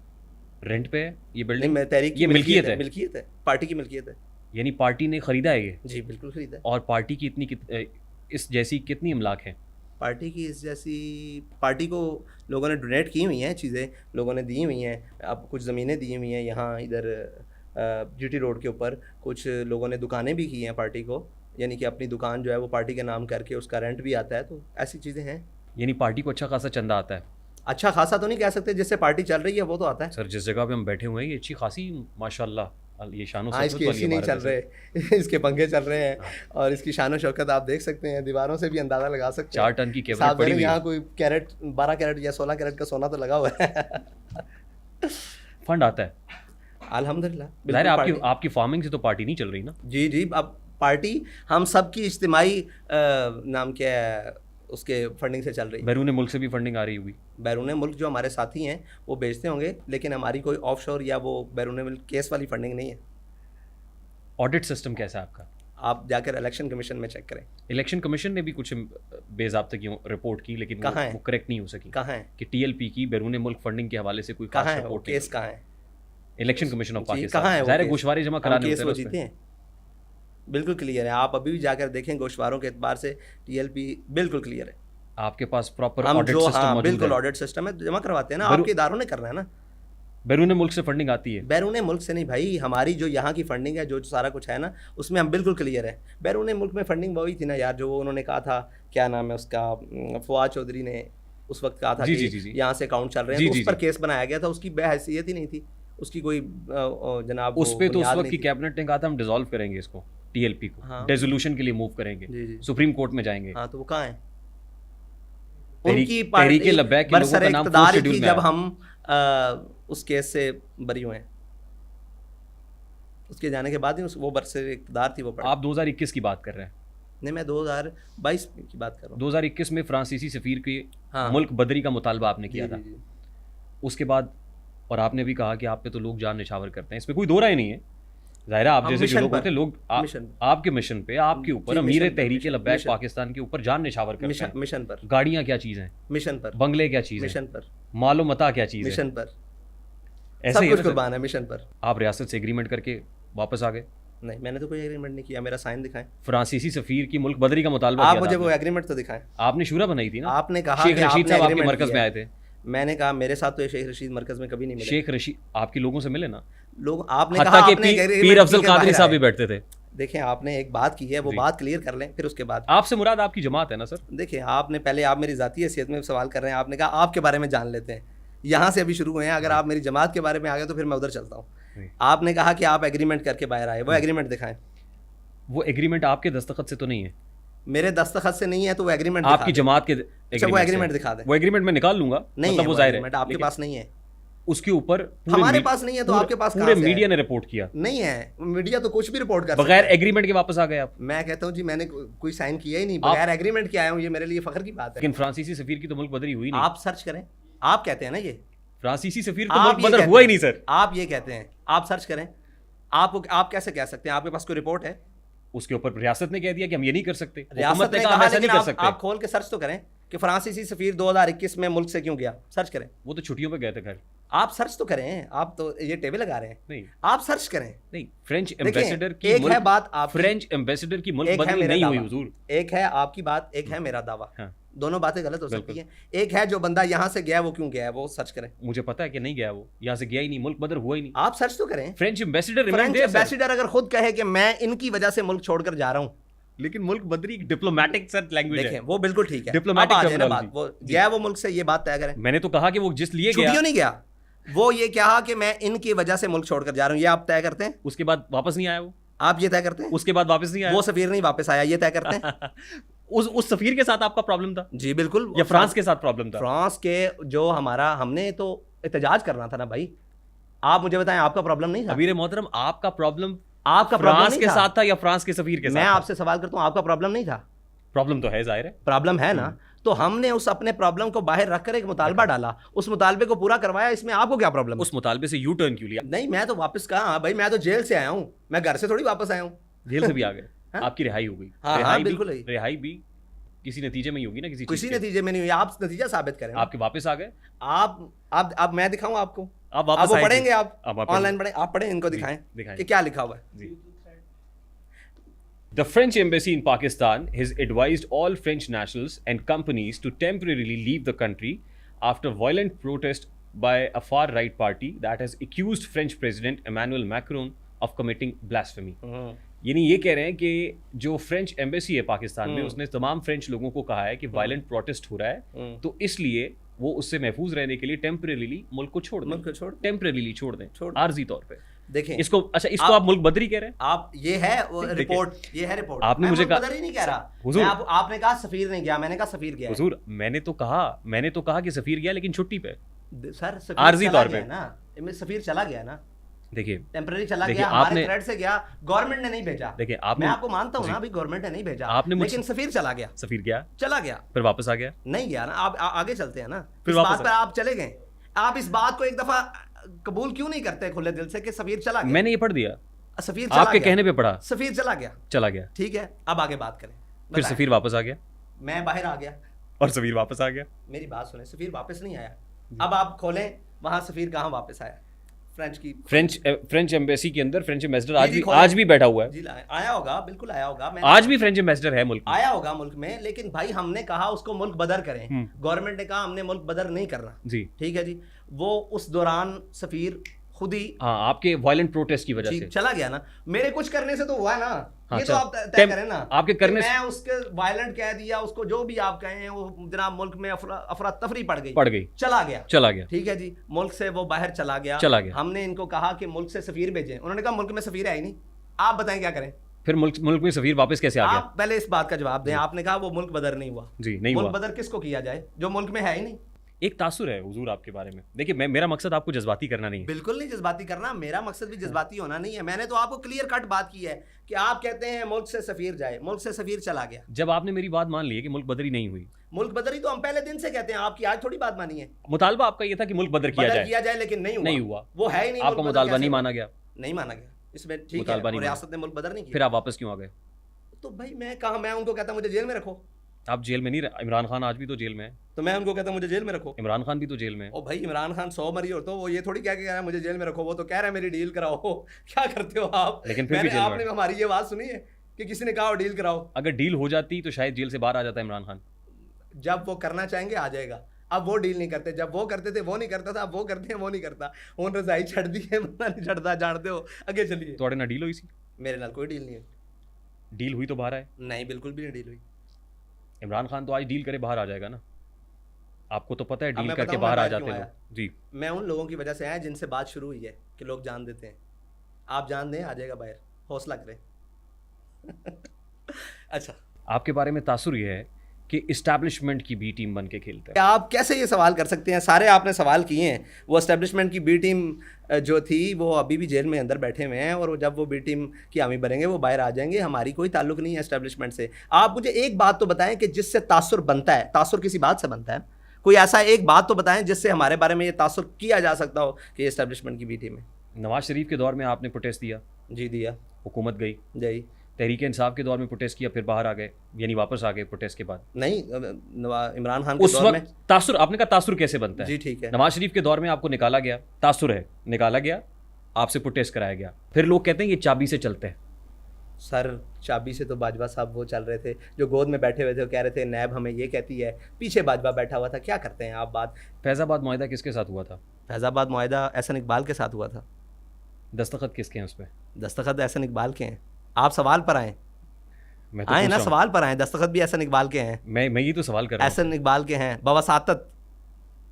रेंट पे है ये नहीं, बिल्डिंग? मैं तहरीक की ये मिल्कियत है? मिल्कियत है, पार्टी की मिल्कियत है। यानी पार्टी ने ख़रीदा है ये? जी बिल्कुल खरीदा है। और पार्टी की इस जैसी कितनी इमलाक है? पार्टी की इस जैसी, पार्टी को लोगों ने डोनेट की हुई हैं चीज़ें, लोगों ने दी हुई हैं। अब कुछ ज़मीनें दी हुई हैं यहाँ इधर जीटी रोड के ऊपर, कुछ लोगों ने दुकानें भी की हैं पार्टी को, यानी कि अपनी दुकान जो है वो पार्टी के नाम करके उसका रेंट भी आता है। तो ऐसी चीज़ें हैं। यानी पार्टी को अच्छा खासा चंदा आता है? अच्छा खासा तो नहीं कह सकते, जिससे पार्टी चल रही है वो तो आता है। सर जिस जगह पे हम बैठे हुए हैं ये अच्छी खासी माशाल्लाह, ये शानो हाँ, इसकी शौकत वाली एसी नहीं इमारत चल है रहे इसके पंखे चल रहे हैं, और इसकी शान शौकत आप देख सकते हैं, दीवारों से भी अंदाज़ा लगा सकते हैं। 4 टन की केबल साहब पड़ी हुई है। यहाँ कोई कैरेट, 12 कैरेट या 16 कैरेट का सोना तो लगा हुआ है। फंड आता है? अल्हम्दुलिल्लाह। ज़ाहिर है बिल्कुल आपकी फार्मिंग से तो पार्टी नहीं चल रही ना? जी जी, अब पार्टी हम सब की इज्तिमाई नाम क्या है उसके फंडिंग से चल रही है। बैरून मुल्क से भी फंडिंग आ रही होगी? बैरून मुल्क जो हमारे साथी हैं वो बेचते होंगे, लेकिन हमारी कोई ऑफशोर या वो बैरून मुल्क केस वाली फंडिंग नहीं है। ऑडिट सिस्टम कैसा है आपका? आप जाकर इलेक्शन कमीशन में चेक करें। इलेक्शन कमीशन ने भी कुछ बेज़ाब्ते की रिपोर्ट की, लेकिन कहाँ है? वो करेक्ट नहीं हो सकी कहाँ है? कि टीएलपी की बैरून मुल्क फंडिंग के हवाले से कोई कहाँ खास है वो रिपोर्ट केस? कहाँ है? इलेक्शन कमीशन ऑफ जी, कहाँ है पाकिस्तान वो ज़ाहिर है केस? गोशवारे जमा हम कराने केस होते वो हैं जीते हैं, बिल्कुल क्लियर है। आप अभी भी जाकर देखें, गोशवारों के एतबार से टीएलपी बिल्कुल क्लियर है। आपके पास प्रॉपर हम ऑडिट जो, सिस्टम हाँ मौजूद बिल्कुल है? ऑडिट सिस्टम है, जमा करवाते हैं ना, बैरू- आपके इदारों ने करना है ना। बैरून मुल्क से फंडिंग आती है? बैरून मुल्क से नहीं भाई, हमारी जो यहाँ की फंडिंग है, जो सारा कुछ है ना, उसमें हम बिल्कुल क्लियर है। बैरून मुल्क में फंडिंग वही थी ना यार, जो वो उन्होंने कहा था, क्या नाम है उसका, फवाद चौधरी ने उस वक्त कहा था जी, कि जी, जी। यहाँ से अकाउंट चल रहे हैं, जी, तो जी, उस पर जी। केस बनाया गया था। उसकी बेहैसियत ही नहीं थी, उसकी कोई जनाब उस पे तो उस बुनियाद वक्त नहीं की थी। कैबिनेट ने कहा था हम डिसॉल्व करेंगे इसको, टीएलपी को हाँ। रेजोल्यूशन के लिए मूव करेंगे, जी जी, सुप्रीम कोर्ट में जाएंगे। हाँ, तो वो कहाँ है? तहरीक- उनकी तहरीक पार्टी लब्बैक के लोगों बरसर का नाम इक़्तिदार फोर्थ ही शेड्यूल थी में जब आया। हम उस केस से बरी हुए हैं। उसके जाने के बाद ही वो बरसर इक़्तिदार थी वो पार्टी। आप 2021 की बात कर रहे हैं? नहीं, मैं 2022 की बात कर रहा हूँ। 2021 में फ्रांसीसी सफीर के हाँ। मुल्क बदरी का मुतालबा आपने जी किया जी था। जी। उसके बाद और आपने भी कहा कि आप पे तो लोग जान निछावर करते हैं, इस पे कोई दो राय नहीं है। ज़ाहिर है आप हम जैसे जो मिशन लोग पर- होते हैं, लोग मिशन आपके मिशन पे, आपके ऊपर, जी, अमीर मिशन पर, तहरीक मिशन- लब्बैक मिशन- पाकिस्तान के ऊपर जान निछावर करते मिशन हैं। मिशन पर, गाड़ियाँ क्या चीज़ हैं, मिशन पर, बंगले क्या चीज़ है, मिशन पर, मालो मता क्या चीज़ है, मिशन पर, ऐसे सब ही है कुछ ना सर? कुर्बान है मिशन पर। आप रियासत से एग्रीमेंट करके वापस आ गए। नहीं, मैंने तो कोई एग्रीमेंट नहीं किया, मेरा साइन दिखाएं। फ्रांसीसी सफीर की मुल्क बदरी का मुतालबा आप किया था मुझे वो आपने। एग्रीमेंट तो दिखाएं। आपने शूरा बनाई थी ना? आपने कहा शेख कि रशीद आपने साहब आपके agreement मरकज किया में है। आए थे। मैंने कहा मेरे साथ तो ये शेख रशीद मरकज में कभी नहीं मिले शेख रशीद आपके लोगों से मिले ना? लोग। आपने हत्ता कहा के आपने agreement पीर अफजल की के कादरी बाहर साहब भी आए। बैठते थे। देखें, आपने एक बात की है, वो जी। बात क्लियर कर लें, फिर उसके बाद। आपसे मुराद आपकी जमात है ना सर? देखिए, आपने पहले, आप मेरी ज़ाती हैसियत में सवाल कर रहे हैं, आपने कहा आपके बारे में जान लेते हैं, यहाँ से अभी शुरू हुए हैं। अगर आप मेरी जमात के बारे में आ गए तो फिर मैं उधर चलता हूँ। आपने कहा कि आप एग्रीमेंट करके बाहर आए, वो एग्रीमेंट दिखाएं। वो एग्रीमेंट आपके दस्तखत से तो नहीं है? मेरे दस्तखत से नहीं है तो वो एग्रीमेंट आपकी जमात के अच्छा, वो एग्रीमेंट दिखा दें। वो एग्रीमेंट मैं निकाल लूंगा, नहीं मतलब है वो वो जाहिर है, एग्रीमेंट आपके लेकिन पास नहीं है। उसके ऊपर हमारे पास नहीं है तो आपके पास पूरे कहाँ से मीडिया है? ने रिपोर्ट किया। नहीं है, मीडिया तो कुछ भी रिपोर्ट कर सकता बगैर है। एग्रीमेंट के वापस आ गए आप। मैं कहता हूँ जी, मैंने कोई साइन किया ही नहीं, बगैर एग्रीमेंट के आया हूँ, ये मेरे लिए फख्र की बात है। लेकिन फ्रांसीसी सफीर की तो मुल्क बदरी हुई नहीं। आप सर्च करें, आप कहते हैं ना ये, फ्रांसीसी सफीर तो आप मुल्क ये बदर कहते हुआ ही हैं। नहीं सर। आप ये कहते हैं, आप सर्च करें। आप कैसे कह सकते हैं? आपके पास कोई रिपोर्ट है? उसके ऊपर रियासत ने कह दिया कि हम ये नहीं कर सकते, रियासत हुकूमत ने ने कहा हम कहा, ऐसा लेकिन नहीं कर आप सकते। खोल के सर्च तो करें कि फ्रांसीसी सफीर 2021 में मुल्क से क्यों गया। सर्च करें, वो तो छुट्टियों पे गए थे घर। आप सर्च तो करें। आप तो ये टेबल लगा रहे हैं, नहीं आप सर्च करें। नहीं, फ्रेंच देखिए, एम्बेसडर की एक है मुल्क, बात आपकी, फ्रेंच एम्बेसडर की मुल्क एक है बदरी मेरा नहीं हुई दावा। हुजूर। एक है आपकी बात, एक है मेरा दावा। हाँ। दोनों बातें गलत हो बिल्कुल। सकती हैं। एक है जो बंदा यहाँ से गया वो क्यों गया है, वो सर्च करें। मुझे पता है कि नहीं गया, वो यहाँ से गया ही नहीं, मुल्क बदर हुआ ही नहीं। आप सर्च तो करें। फ्रेंच एम्बेसडर फ्रेंच एम्बेसडर अगर खुद कहे कि मैं इनकी वजह से मुल्क छोड़कर जा रहा हूँ, लेकिन मुल्क बदरी एक डिप्लोमेटिक सर लैंग्वेज देखें है। वो बिल्कुल ठीक है। Diplomatic अब आ जाए ना बात, terminology। वो जी। गया वो मुल्क से, ये बात तय करें। मैंने तो कहा कि वो जिस लिए गया, छुट्टियों नहीं गया, वो ये कहा कि मैं इनकी वजह से मुल्क छोड़कर जा रहा हूँ, ये आप तय करते हैं? उसके बाद वापस नहीं आया वो, आप ये तय करते हैं? उसके बाद वापस नहीं आया वो सफीर नहीं वापस आया, ये तय करते हैं? उस सफीर के साथ आपका प्रॉब्लम था जी बिल्कुल। या फ्रांस के साथ प्रॉब्लम था? फ्रांस के जो हमारा, हमने तो एहतजाज करना था ना भाई। आप मुझे बताएं, आपका प्रॉब्लम नहीं था? अमीर मोहतरम, आपका प्रॉब्लम आपका प्रॉब्लम फ्रांस नहीं के था? साथ था या फ्रांस के सफीर के मैं साथ? आपसे सवाल करता हूँ, आपका प्रॉब्लम नहीं था? प्रॉब्लम तो है, जाहिर है प्रॉब्लम है ना। तो हमने उस अपने प्रॉब्लम को बाहर रखकर एक मुतालबा डाला, उस मुतालबे को पूरा करवाया, इसमें आपको क्या प्रॉब्लम है? उस मुतालबे से यू टर्न क्यों लिया? नहीं, मैं तो वापस कहा भाई, मैं तो जेल से आया हूँ, मैं घर से थोड़ी वापस आया हूँ। जेल से भी आ गए हाँ? आपकी रिहाई हो गई। हाँ, रिहाई भी- बिल्कुल है। रिहाई भी किसी नतीजे में ही होगी ना, किसी किसी चीज़ के। नतीजे में नहीं हुई, आप नतीजा साबित करें। आपके वापस आ गए, आप मैं दिखाऊं आपको? आप आप वापस वो आए पढ़ेंगे, थे। आप अब आप ऑनलाइन पढ़ें, आप पढ़ें, इनको दिखाएं दिखाएं। कि क्या लिखा हुआ है। जी। The French embassy in Pakistan has advised all French nationals and companies to temporarily leave the country after violent protest by a far-right party that has accused French President Emmanuel Macron of committing blasphemy. यानी ये कह रहे हैं कि जो French embassy है पाकिस्तान में, उसने तमाम फ्रेंच लोगों को कहा है कि वायलेंट प्रोटेस्ट हो रहा है, तो इसलिए वो उससे महफूज रहने के लिए टेम्परेरीली मुल्क को छोड़ दें। मुल्क को छोड़ दें। टेम्परेरीली छोड़ दें, छोड़ दें। आर्जी तौर पे। देखें इसको, अच्छा, इसको आप मुल्क बदरी कह रहे हैं? आप, ये है वो देखिए, रिपोर्ट, ये है रिपोर्ट। आपने मैं मुझे मुल्क कहा- बदर ही नहीं कह रहा। हुजूर- मैं आपने कहा सफीर नहीं गया, मैंने कहा सफीर गया है। हुजूर, मैंने तो कहा कि सफीर गया, लेकिन छुट्टी पे। सर सफीर आर्जी चला तौर गया पे। ना, इनमें सफीर चला गया ना, देखिए टेम्पररी चला देखिए, गया, हमारे आपने- थ्रेड से गया, गवर्नमेंट ने नहीं भेजा। देखिए, आपने- मैं आपको मानता हूँ जी। ना, अभी गवर्नमेंट ने नहीं भेजा, आपने मुझसे- लेकिन सफीर चला गया, सफीर गया, चला गया, फिर वापस आ गया। नहीं गया ना। आप आगे चलते हैं ना, फिर इस वापस बात पर आप चले गए। आप इस बात को एक दफा कबूल क्यों नहीं करते खुले दिल से कि सफीर चला गया? मैंने ये पढ़ दिया, सफीर चला आपके गया, कहने पे पढ़ा, सफीर चला गया, चला गया, ठीक है। अब आगे बात करें। फिर बताएं। सफीर वापस आ गया मैं बाहर आ गया, और सफीर वापस आ गया। मेरी बात सुने, सफीर वापस नहीं आया। अब आप खोलें वहां सफीर कहाँ वापस आया, फ्रेंच की, फ्रेंच एम्बेसी के अंदर फ्रेंच एम्बेसडर जी, खोलें। आज भी बैठा हुआ है। जी आया होगा, बिल्कुल आया होगा। आज भी फ्रेंच एम्बेसडर है मुल्क में। आया होगा मुल्क में, लेकिन भाई हमने कहा उसको मुल्क बदर करें, गवर्नमेंट ने कहा हमने मुल्क बदर नहीं करना। जी ठीक है जी। वो उस दौरान सफीर खुद ही हाँ, आपके वायलेंट प्रोटेस्ट की वजह जी से चला गया ना। मेरे कुछ करने से तो हुआ है ना, हाँ, ये तो चल। आप तय करें ना। आपके कि करने से- मैं उसके वायलेंट कह दिया, उसको जो भी आप कहें, वो जनाब मुल्क में अफरा तफरी पड़ गई, चला गया, चला गया। ठीक है जी। मुल्क से वो बाहर चला गया। हमने इनको कहा कि मुल्क से सफीर भेजें, उन्होंने कहा मुल्क में सफीर है ही नहीं। आप बताएं क्या करें? फिर मुल्क में सफीर वापस कैसे आ गया? आप पहले इस बात का जवाब दें। आपने कहा वो मुल्क बदर नहीं हुआ। जी, नहीं मुल्क हुआ। बदर किसको किया जाए जो मुल्क में है ही नहीं? एक तासुर है हुजूर आपके बारे में। देखिए, मेरा मकसद आपको जज्बाती करना नहीं है। बिल्कुल नहीं जज्बाती करना, मेरा मकसद भी जज्बाती होना नहीं है। मैंने तो आपको क्लियर कट बात की है कि आप कहते हैं मुल्क से सफीर जाए, मुल्क से सफीर चला गया। जब आपने मेरी बात मान ली है कि मुल्क बदरी नहीं हुई, मुल्क बदरी तो हम पहले दिन से कहते हैं, आपकी आज थोड़ी बात मानी है। मुतालबा आपका ये था कि मुल्क बदर किया जाए, लेकिन नहीं हुआ। वो है ही नहीं। आपका मुतालबा नहीं माना गया, नहीं माना गया, इसमें ठीक है। मुतालबा नहीं रियासत ने मुल्क बदर नहीं किया, फिर आप वापस क्यों आ गए? तो भाई मैं उनको कहता मुझे जेल में रखो। आप जेल में नहीं रहे। इमरान खान आज भी तो जेल में है। तो मैं उनको कहता मुझे जेल में रखो। इमरान खान भी तो जेल में है। ओ भाई, इमरान खान 100 मरी हो तो वो ये थोड़ी कह के कह रहा है मुझे जेल में रखो, वो तो कह रहा है मेरी डील कराओ। क्या करते हो आप? लेकिन फिर भी जेल में आपने हमारी ये बात सुनी है कि किसी ने कहा डील कराओ? अगर डील हो जाती तो शायद जेल से बाहर आ जाता इमरान खान। जब वो करना चाहेंगे आ जाएगा। अब वो डील नहीं करते, जब वो करते थे वो नहीं करता था, अब वो करते हैं वो नहीं करता। उन रजाई छड़ दी है, बंदा नहीं छड़ता, जानते हो। आगे चलिए। थोड़े ना डील हुई सी? मेरे नाल कोई डील नहीं है। डील हुई तो बाहर आए? नहीं, बिल्कुल भी नहीं डील हुई। इमरान खान तो आज डील करे बाहर आ जाएगा ना। आपको तो पता है अब डील मैं करके बताऊं बाहर मैं आ बाहर जाते क्यों लोग। जी, मैं उन लोगों की वजह से आया जिनसे बात शुरू हुई है कि लोग जान देते हैं। आप जान दें, आ जाएगा बाहर, हौसला करें। अच्छा, आपके बारे में तासुर ये है कि इस्टेब्लिशमेंट की बी टीम बन के खेलता है। आप कैसे ये सवाल कर सकते हैं? सारे आपने सवाल किए हैं। वो एस्टेब्लिशमेंट की बी टीम जो थी वो अभी भी जेल में अंदर बैठे हुए हैं, और जब वो बी टीम की हामी बनेंगे वो बाहर आ जाएंगे। हमारी कोई ताल्लुक नहीं है एस्टेब्लिशमेंट से। आप मुझे एक बात तो बताएं कि जिससे तासुर बनता है। तासुर किसी बात से बनता है, कोई ऐसा एक बात तो बताएं जिससे हमारे बारे में ये तासुर किया जा सकता हो कि एस्टेब्लिशमेंट की बी टीम है। नवाज शरीफ के दौर में आपने प्रोटेस्ट दिया, जी दिया, हुकूमत गई। जी तहरीक इंसाफ के दौर में प्रोटेस्ट किया, फिर बाहर आ गए, यानी वापस आ गए प्रोटेस्ट के बाद। नहीं, इमरान खान के उस दौर में। वक्त तासुर, आपने कहा तासुर कैसे बनता है? जी ठीक है। नवाज शरीफ के दौर में आपको निकाला गया, तासुर है, निकाला गया, आपसे प्रोटेस्ट कराया गया, फिर लोग कहते हैं ये चाबी से चलते हैं। सर चाबी से तो बाजवा साहब वो चल रहे थे, जो गोद में बैठे हुए थे, वो कह रहे थे नैब हमें ये कहती है, पीछे बाजवा बैठा हुआ था। क्या करते हैं आप बात। फैज़ाबाद मुआहिदा किसके साथ हुआ था? फैज़ाबाद मुआहिदा एहसन इकबाल के साथ हुआ था। दस्तखत किसके हैं उस पर? दस्तखत एहसन इकबाल के हैं। आप सवाल पर आएँ, मैं तो आए पूछ ना, रहा हूँ। सवाल पर आएँ। दस्तखत भी एहसन इकबाल के हैं, मैं ये तो सवाल कर रहा हूँ। एहसन इकबाल के हैं। बवसातत,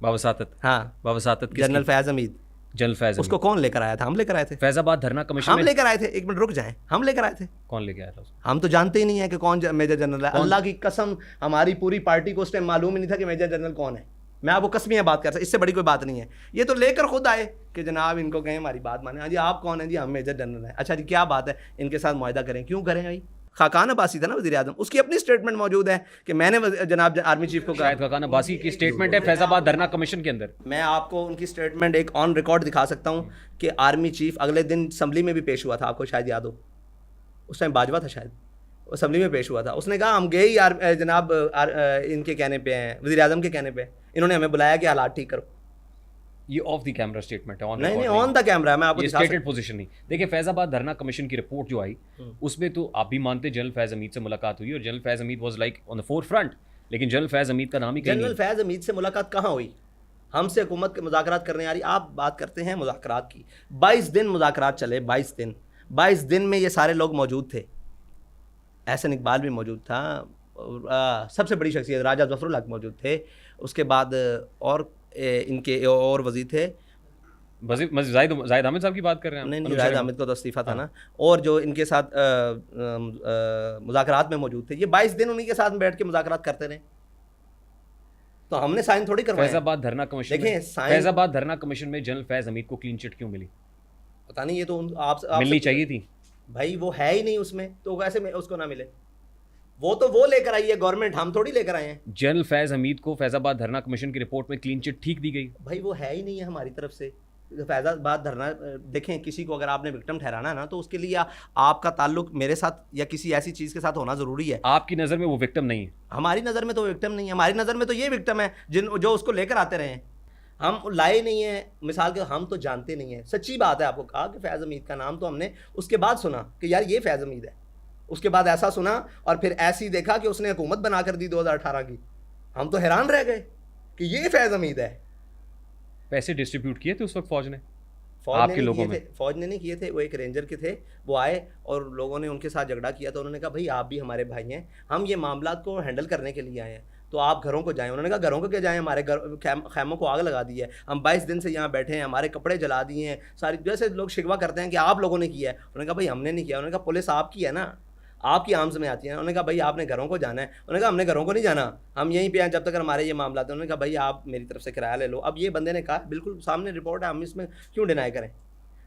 बावसातत। हाँ, बावसातत जनरल फैज़ हमीद। जनरल फैज़ उसको कौन लेकर आया था? हम लेकर आए थे। फैज़ाबाद धरना कमीशन हम में लेकर आए थे। एक मिनट रुक जाएं, हम लेकर आए थे। कौन लेके आया था उसको? हम तो जानते ही नहीं है कि कौन मेजर जनरल है। अल्लाह की कसम, हमारी पूरी पार्टी को उस टाइम मालूम ही नहीं था कि मेजर जनरल कौन है। मैं आपको कसमियाँ बात कर सकता, इससे बड़ी कोई बात नहीं है। ये तो लेकर खुद आए कि जनाब इनको कहें हमारी बात माने। हाँ जी, आप कौन है जी? हम मेजर जनरल हैं। अच्छा जी, क्या बात है, इनके साथ मुआहिदा करें। क्यों करें भाई? खाकान अब्बासी था ना वज़ीर आज़म, उसकी अपनी स्टेटमेंट मौजूद है कि मैंने जनाब आर्मी चीफ को कहा। शायद खाकान अब्बासी की स्टेटमेंट है फैज़ाबाद धरना कमीशन के अंदर। मैं आपको उनकी स्टेटमेंट एक ऑन रिकॉर्ड दिखा सकता हूँ कि आर्मी चीफ अगले दिन असम्बली में भी पेश हुआ था। आपको शायद याद हो, उस टाइम बाजवा था शायद, असम्बली में पेश हुआ था। उसने कहा हम गए ही जनाब इनके कहने पे हैं, वज़ीर आज़म के कहने पे इन्होंने हमें बुलाया कि हालात ठीक करो। ये ऑफ द कैमरा स्टेटमेंट है, ऑन नहीं रिकॉर्ड नहीं, ऑन द कैमरा है, मैं आपको ये दिखा स्टेटेड पोजीशन नहीं। देखिए फैज़ाबाद धरना कमीशन की रिपोर्ट जो आई उसमें तो आप भी मानते जनरल फैज़ हमीद से मुलाकात हुई और general Faiz Hamid was like on the four front, लेकिन जनरल फैज़ हमीद का नाम ही कहीं जनरल नहीं। फैज़ हमीद से मुलाकात कहाँ हुई? हमसे हुकूमत के मुज़ाकरात करने आ रही। आप बात करते हैं मुज़ाकरात की। 22 दिन मुज़ाकरात चले, 22 दिन में ये सारे लोग मौजूद थे। एहसन इकबाल भी मौजूद था, सबसे बड़ी शख्सियत राजा ज़फ़रुल हक मौजूद थे। उसके बाद और इनके और वज़ीर थे। जाहिद हामिद साहब की बात कर रहे हैं? नहीं, जाहिद हामिद को तो इस्तीफ़ा था ना। और जो इनके साथ मुज़ाकरात में मौजूद थे, ये 22 दिन उन्हीं के साथ बैठ के मुज़ाकरात करते रहे। तो हमने साइन थोड़ी करवाए। फैज़ाबाद धरना कमीशन देखिए, में साइन- फैज़ाबाद धरना कमीशन में जनरल फैज़ हमीद को क्लीन चिट क्यों मिली? पता नहीं, ये तो आप मिलनी चाहिए थी भाई, वो है ही नहीं उसमें, तो कैसे में उसको ना मिले? वो तो वो लेकर आई है गवर्नमेंट, हम थोड़ी लेकर आए हैं। जनरल फैज़ हमीद को फैज़ाबाद धरना कमीशन की रिपोर्ट में क्लीन चिट ठीक दी गई। भाई वो है ही नहीं है हमारी तरफ से। फैज़ाबाद धरना, देखें, किसी को अगर आपने विक्टिम ठहराना है ना, तो उसके लिए आपका ताल्लुक मेरे साथ या किसी ऐसी चीज़ के साथ होना ज़रूरी है। आपकी नज़र में वो विक्टिम नहीं है? हमारी नज़र में तो विक्टिम नहीं है, हमारी नज़र में तो ये विक्टिम है जो उसको लेकर आते रहे हैं। हम लाए नहीं है, मिसाल के हम तो जानते नहीं है। सच्ची बात है, आपको कहा कि फैज़ हमीद का नाम तो हमने उसके बाद सुना कि यार ये फैज़ हमीद है। उसके बाद ऐसा सुना और फिर ऐसे ही देखा कि उसने हुकूमत बना कर दी 2018 की। हम तो हैरान रह गए कि ये फैज़ हमीद है। पैसे डिस्ट्रीब्यूट किए थे उस वक्त फौज ने? फौज आपके ने नहीं लोगों किए में? थे, फौज ने नहीं किए थे, वो एक रेंजर के थे। वो आए और लोगों ने उनके साथ झगड़ा किया, तो उन्होंने कहा भाई आप भी हमारे भाई हैं, हम ये मामला को हैंडल करने के लिए आए हैं, तो आप घरों को जाएं। उन्होंने कहा घरों को क्या जाएं, हमारे घर खैमों को आग लगा दी है, हम 22 दिन से यहाँ बैठे हैं, हमारे कपड़े जला दिए हैं सारी। जैसे लोग शिकवा करते हैं कि आप लोगों ने किया है, उन्होंने कहा भाई हमने नहीं किया। उन्होंने कहा पुलिस आपकी है ना, आपकी आर्म्स में आती है। उन्होंने कहा भाई आपने घरों को जाना है। उन्होंने कहा हमने घरों को नहीं जाना, हम यहीं पे हैं जब तक हमारे ये मामला था। उन्होंने कहा भाई आप मेरी तरफ से किराया ले लो। अब ये बंदे ने कहा, बिल्कुल सामने रिपोर्ट है, हम इसमें क्यों डिनाई करें।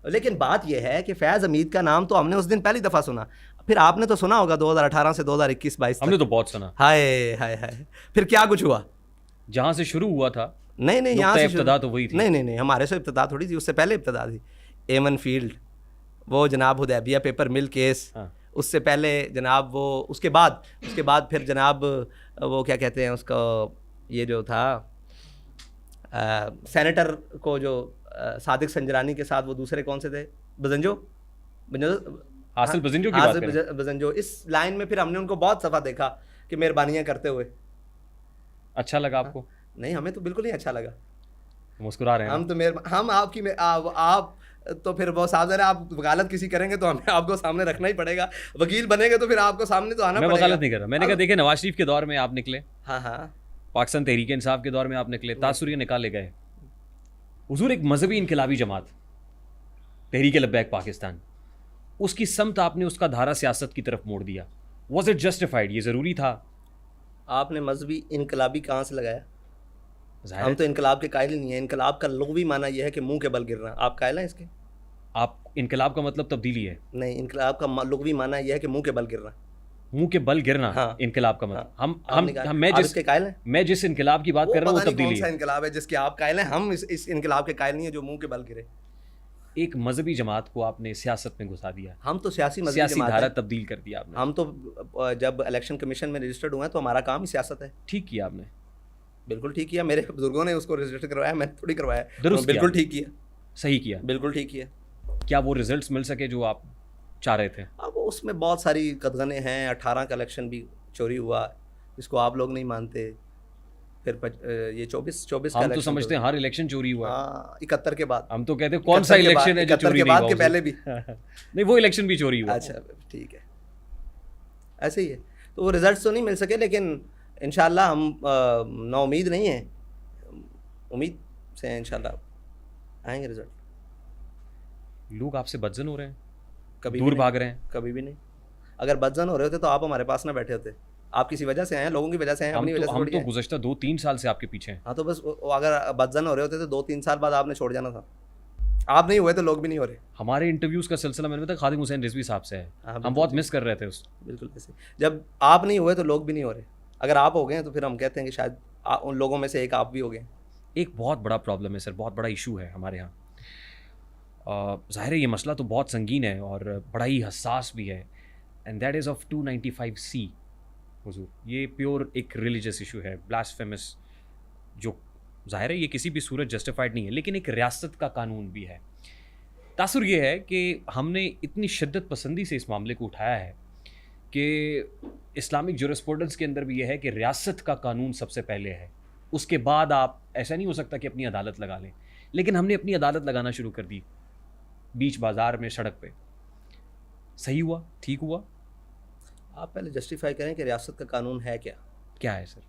लेकिन बात यह है कि फैज़ हमीद का नाम तो हमने उस दिन पहली दफ़ा सुना, फिर आपने तो सुना होगा 2018 से 2021-22 हमने तो बहुत सुना। हाय हाय हाय, फिर क्या कुछ हुआ? जहाँ से शुरू हुआ था, नहीं नहीं, यहाँ से इब्तदा तो वही थी। नहीं नहीं नहीं, हमारे से इब्तदा थोड़ी थी, उससे पहले इब्तदा थी। एमन फील्ड, वो जनाब हुदैबिया पेपर मिल केस, हाँ। उससे पहले जनाब वो, उसके बाद फिर जनाब वो क्या कहते हैं उसको, ये जो था सेनेटर को जो सादिक संजरानी के साथ वो दूसरे कौन से थे, बजंजो हासिल बजिंजो की बात हासिल करें। बजंजो, इस लाइन में फिर हमने उनको बहुत सफ़ा देखा कि मेहरबानियाँ करते हुए। अच्छा लगा आपको? नहीं, हमें तो बिल्कुल नहीं अच्छा लगा। मुस्कुरा रहे हैं हम तो हम आपकी आप तो फिर वो साहब जरा, आप वकालत किसी करेंगे तो हमें आपको सामने रखना ही पड़ेगा। वकील बनेंगे तो फिर आपको सामने तो आना मैं पड़ेगा। वकालत नहीं कर रहा, मैंने कहा देखिए नवाज शरीफ के दौर में आप निकले, हाँ हाँ, पाकिस्तान तहरीक इंसाफ के दौर में आप निकले, तासुरिया निकाले गए। हुजूर एक मजहबी इनकलाबी जमात तहरीक लब्बैक पाकिस्तान, उसकी समत आपने उसका धारा सियासत की तरफ मोड़ दिया। Was it justified? ये ज़रूरी था? आपने मजहबी इनकलाबी कहाँ से लगाया? ज़ाहिर हम है। तो इनकलाब के कायल ही नहीं है। इनकलाब का लुग़वी माना यह है कि मुंह के बल गिरना। आप कायल हैं इसके? आप इनकलाब का मतलब तब्दीली है? नहीं, इनकलाब का लुग़वी माना यह है कि मुंह के बल गिरना। मुंह के बल गिरना हाँ। इनकलाब का मतलब? हाँ। हम इसके कायल हैं? मैं जिस इनकलाब की बात कर रहा हूँ वो पता नहीं तब्दीली कौन सा है। इनकलाब है जिसके आप कायल हैं। हम इस इनकलाब के कायल नहीं है जो मुंह के बल गिरे। एक मजहबी जमात को आपने सियासत में घुसा दिया, हम तो सियासी मजहबी सियासी जमात धारा हैं। तब्दील कर दिया आपने। हम तो जब इलेक्शन कमीशन में रजिस्टर्ड हुए हैं तो हमारा काम ही सियासत है। ठीक किया आपने, बिल्कुल ठीक किया। मेरे बुजुर्गों ने उसको रजिस्टर करवाया, मैंने थोड़ी करवाया। दुरुस्त बिल्कुल किया। ठीक किया, सही किया। बिल्कुल ठीक किया। क्या वो रिजल्ट्स मिल सके जो आप चाह रहे थे? अब उसमें बहुत सारी कदगने हैं, 18 का इलेक्शन भी चोरी हुआ, जिसको आप लोग नहीं मानते। फिर ये 24 का हम तो इलेक्शन समझते हैं हर इलेक्शन चोरी हुआ है। हाँ, 71 के बाद। हम तो कहते हैं कौन सा 71 के बाद- इलेक्शन है जो 71 चोरी के नहीं बाद हुआ के उसमें? पहले भी। नहीं, वो इलेक्शन भी चोरी हुआ। अच्छा, ठीक है, ऐसे ही है। तो वो रिजल्ट्स तो नहीं मिल सके, लेकिन इंशाल्लाह हम ना उम्मीद नहीं है, उम्मीद से हैं, इंशाल्लाह आएंगे रिजल्ट। लोग आपसे बदजन हो रहे हैं, कभी दूर भी भाग रहे हैं। नहीं, कभी भी नहीं। अगर बदजन हो रहे होते तो आप हमारे पास ना बैठे होते। आप किसी वजह से आए हैं, लोगों की वजह से आए हैं, अपनी वजह से हम थोड़ी तो आए। गुज़श्ता 2-3 साल से आपके पीछे हैं। हाँ, तो बस अगर बदजन हो रहे होते तो 2-3 साल बाद आपने छोड़ जाना था। आप नहीं हुए तो लोग भी नहीं हो रहे। हमारे इंटरव्यूज़ का सिलसिला मैंने बताया खादिम हुसैन रिजवी साहब से है। हाँ, हम बिल्कुल बहुत जी। मिस कर रहे थे उस। बिल्कुल ऐसे। जब आप नहीं हुए तो लोग भी नहीं हो रहे। अगर आप हो गए हैं तो फिर हम कहते हैं कि शायद उन लोगों में से एक आप भी हो गए। एक बहुत बड़ा प्रॉब्लम है सर, बहुत बड़ा इशू है हमारे यहाँ। ज़ाहिर है ये मसला तो बहुत संगीन है और बड़ा ही हसास भी है, and that is of 295C। हुजूर, ये प्योर एक रिलीजियस इशू है, ब्लास्फेमस, जो ज़ाहिर है ये किसी भी सूरत जस्टिफाइड नहीं है, लेकिन एक रियासत का कानून भी है। तासुर ये है कि हमने इतनी शिद्दत पसंदी से इस मामले को उठाया है कि इस्लामिक जुरिस्प्रूडेंस के अंदर भी ये है कि रियासत का कानून सबसे पहले है, उसके बाद आप, ऐसा नहीं हो सकता कि अपनी अदालत लगा लें। लेकिन हमने अपनी अदालत लगाना शुरू कर दी बीच बाज़ार में, सड़क पे। सही हुआ? ठीक हुआ? आप पहले जस्टिफाई करें कि रियासत का कानून है क्या, क्या है सर?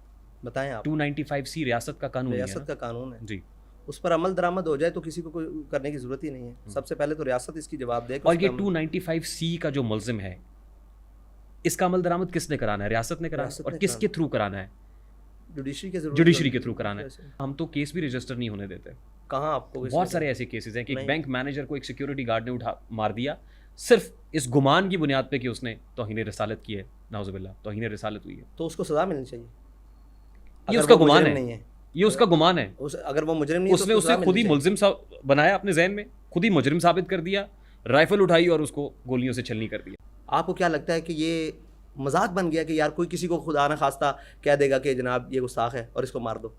बताएं आप। 295C रियासत का कानून है रियासत ना? का कानून है, जी। उस पर अमल दरामद हो जाए तो किसी को कोई करने की ज़रूरत ही नहीं है। सबसे पहले तो रियासत इसकी जवाब दे। और ये 295C का जो मुल्जिम है, इसका अमल दरामद किसने कराना है? रियासत ने कराना है। रियासत और ने किसके थ्रू कराना है? जुडिशरी के जरूरत जुडिशरी के थ्रू कराना है। हम तो केस भी रजिस्टर नहीं होने देते। कहाँ आपको बहुत सारे ऐसे केसेस हैं कि एक नहीं। बैंक मैनेजर को एक सिक्योरिटी गार्ड ने उठा मार दिया सिर्फ इस गुमान की बुनियाद पे कि उसने तौहीन रिसालत की है। नाउजुबिल्लाह, तौहीन रिसालत हुई है। तो उसको सज़ा मिलनी चाहिए। ये अगर उसका वो गुमान मुजरिम है, नहीं है, ये उसका गुमान है। अगर वो मुजरिम नहीं है तो उसने उसको उसे सज़ा खुद ही मिलनी मुल्जिम बनाया अपने जहन में, खुद ही मुजरिम साबित कर दिया, राइफल उठाई और उसको गोलियों से छलनी कर दिया। चाहिए। आपको क्या लगता है कि ये मजाक बन गया कि यार कोई किसी को खुदा न खास्ता कह देगा कि जनाब ये गुस्ताख है और इसको मार दो?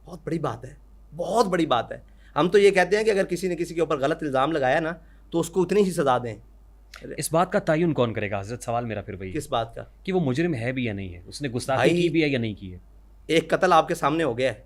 बहुत बड़ी बात है, बहुत बड़ी बात है। हम तो ये कहते हैं कि अगर किसी ने किसी के ऊपर गलत इल्ज़ाम लगाया ना तो उसको उतनी ही सज़ा दें। इस बात का तयन कौन करेगा हजरत? सवाल मेरा फिर वही है किस बात का? कि वो मुजरिम है भी या नहीं है, उसने गुस्ताखी भाई, की भी है या नहीं की है। एक कत्ल आपके सामने हो गया है,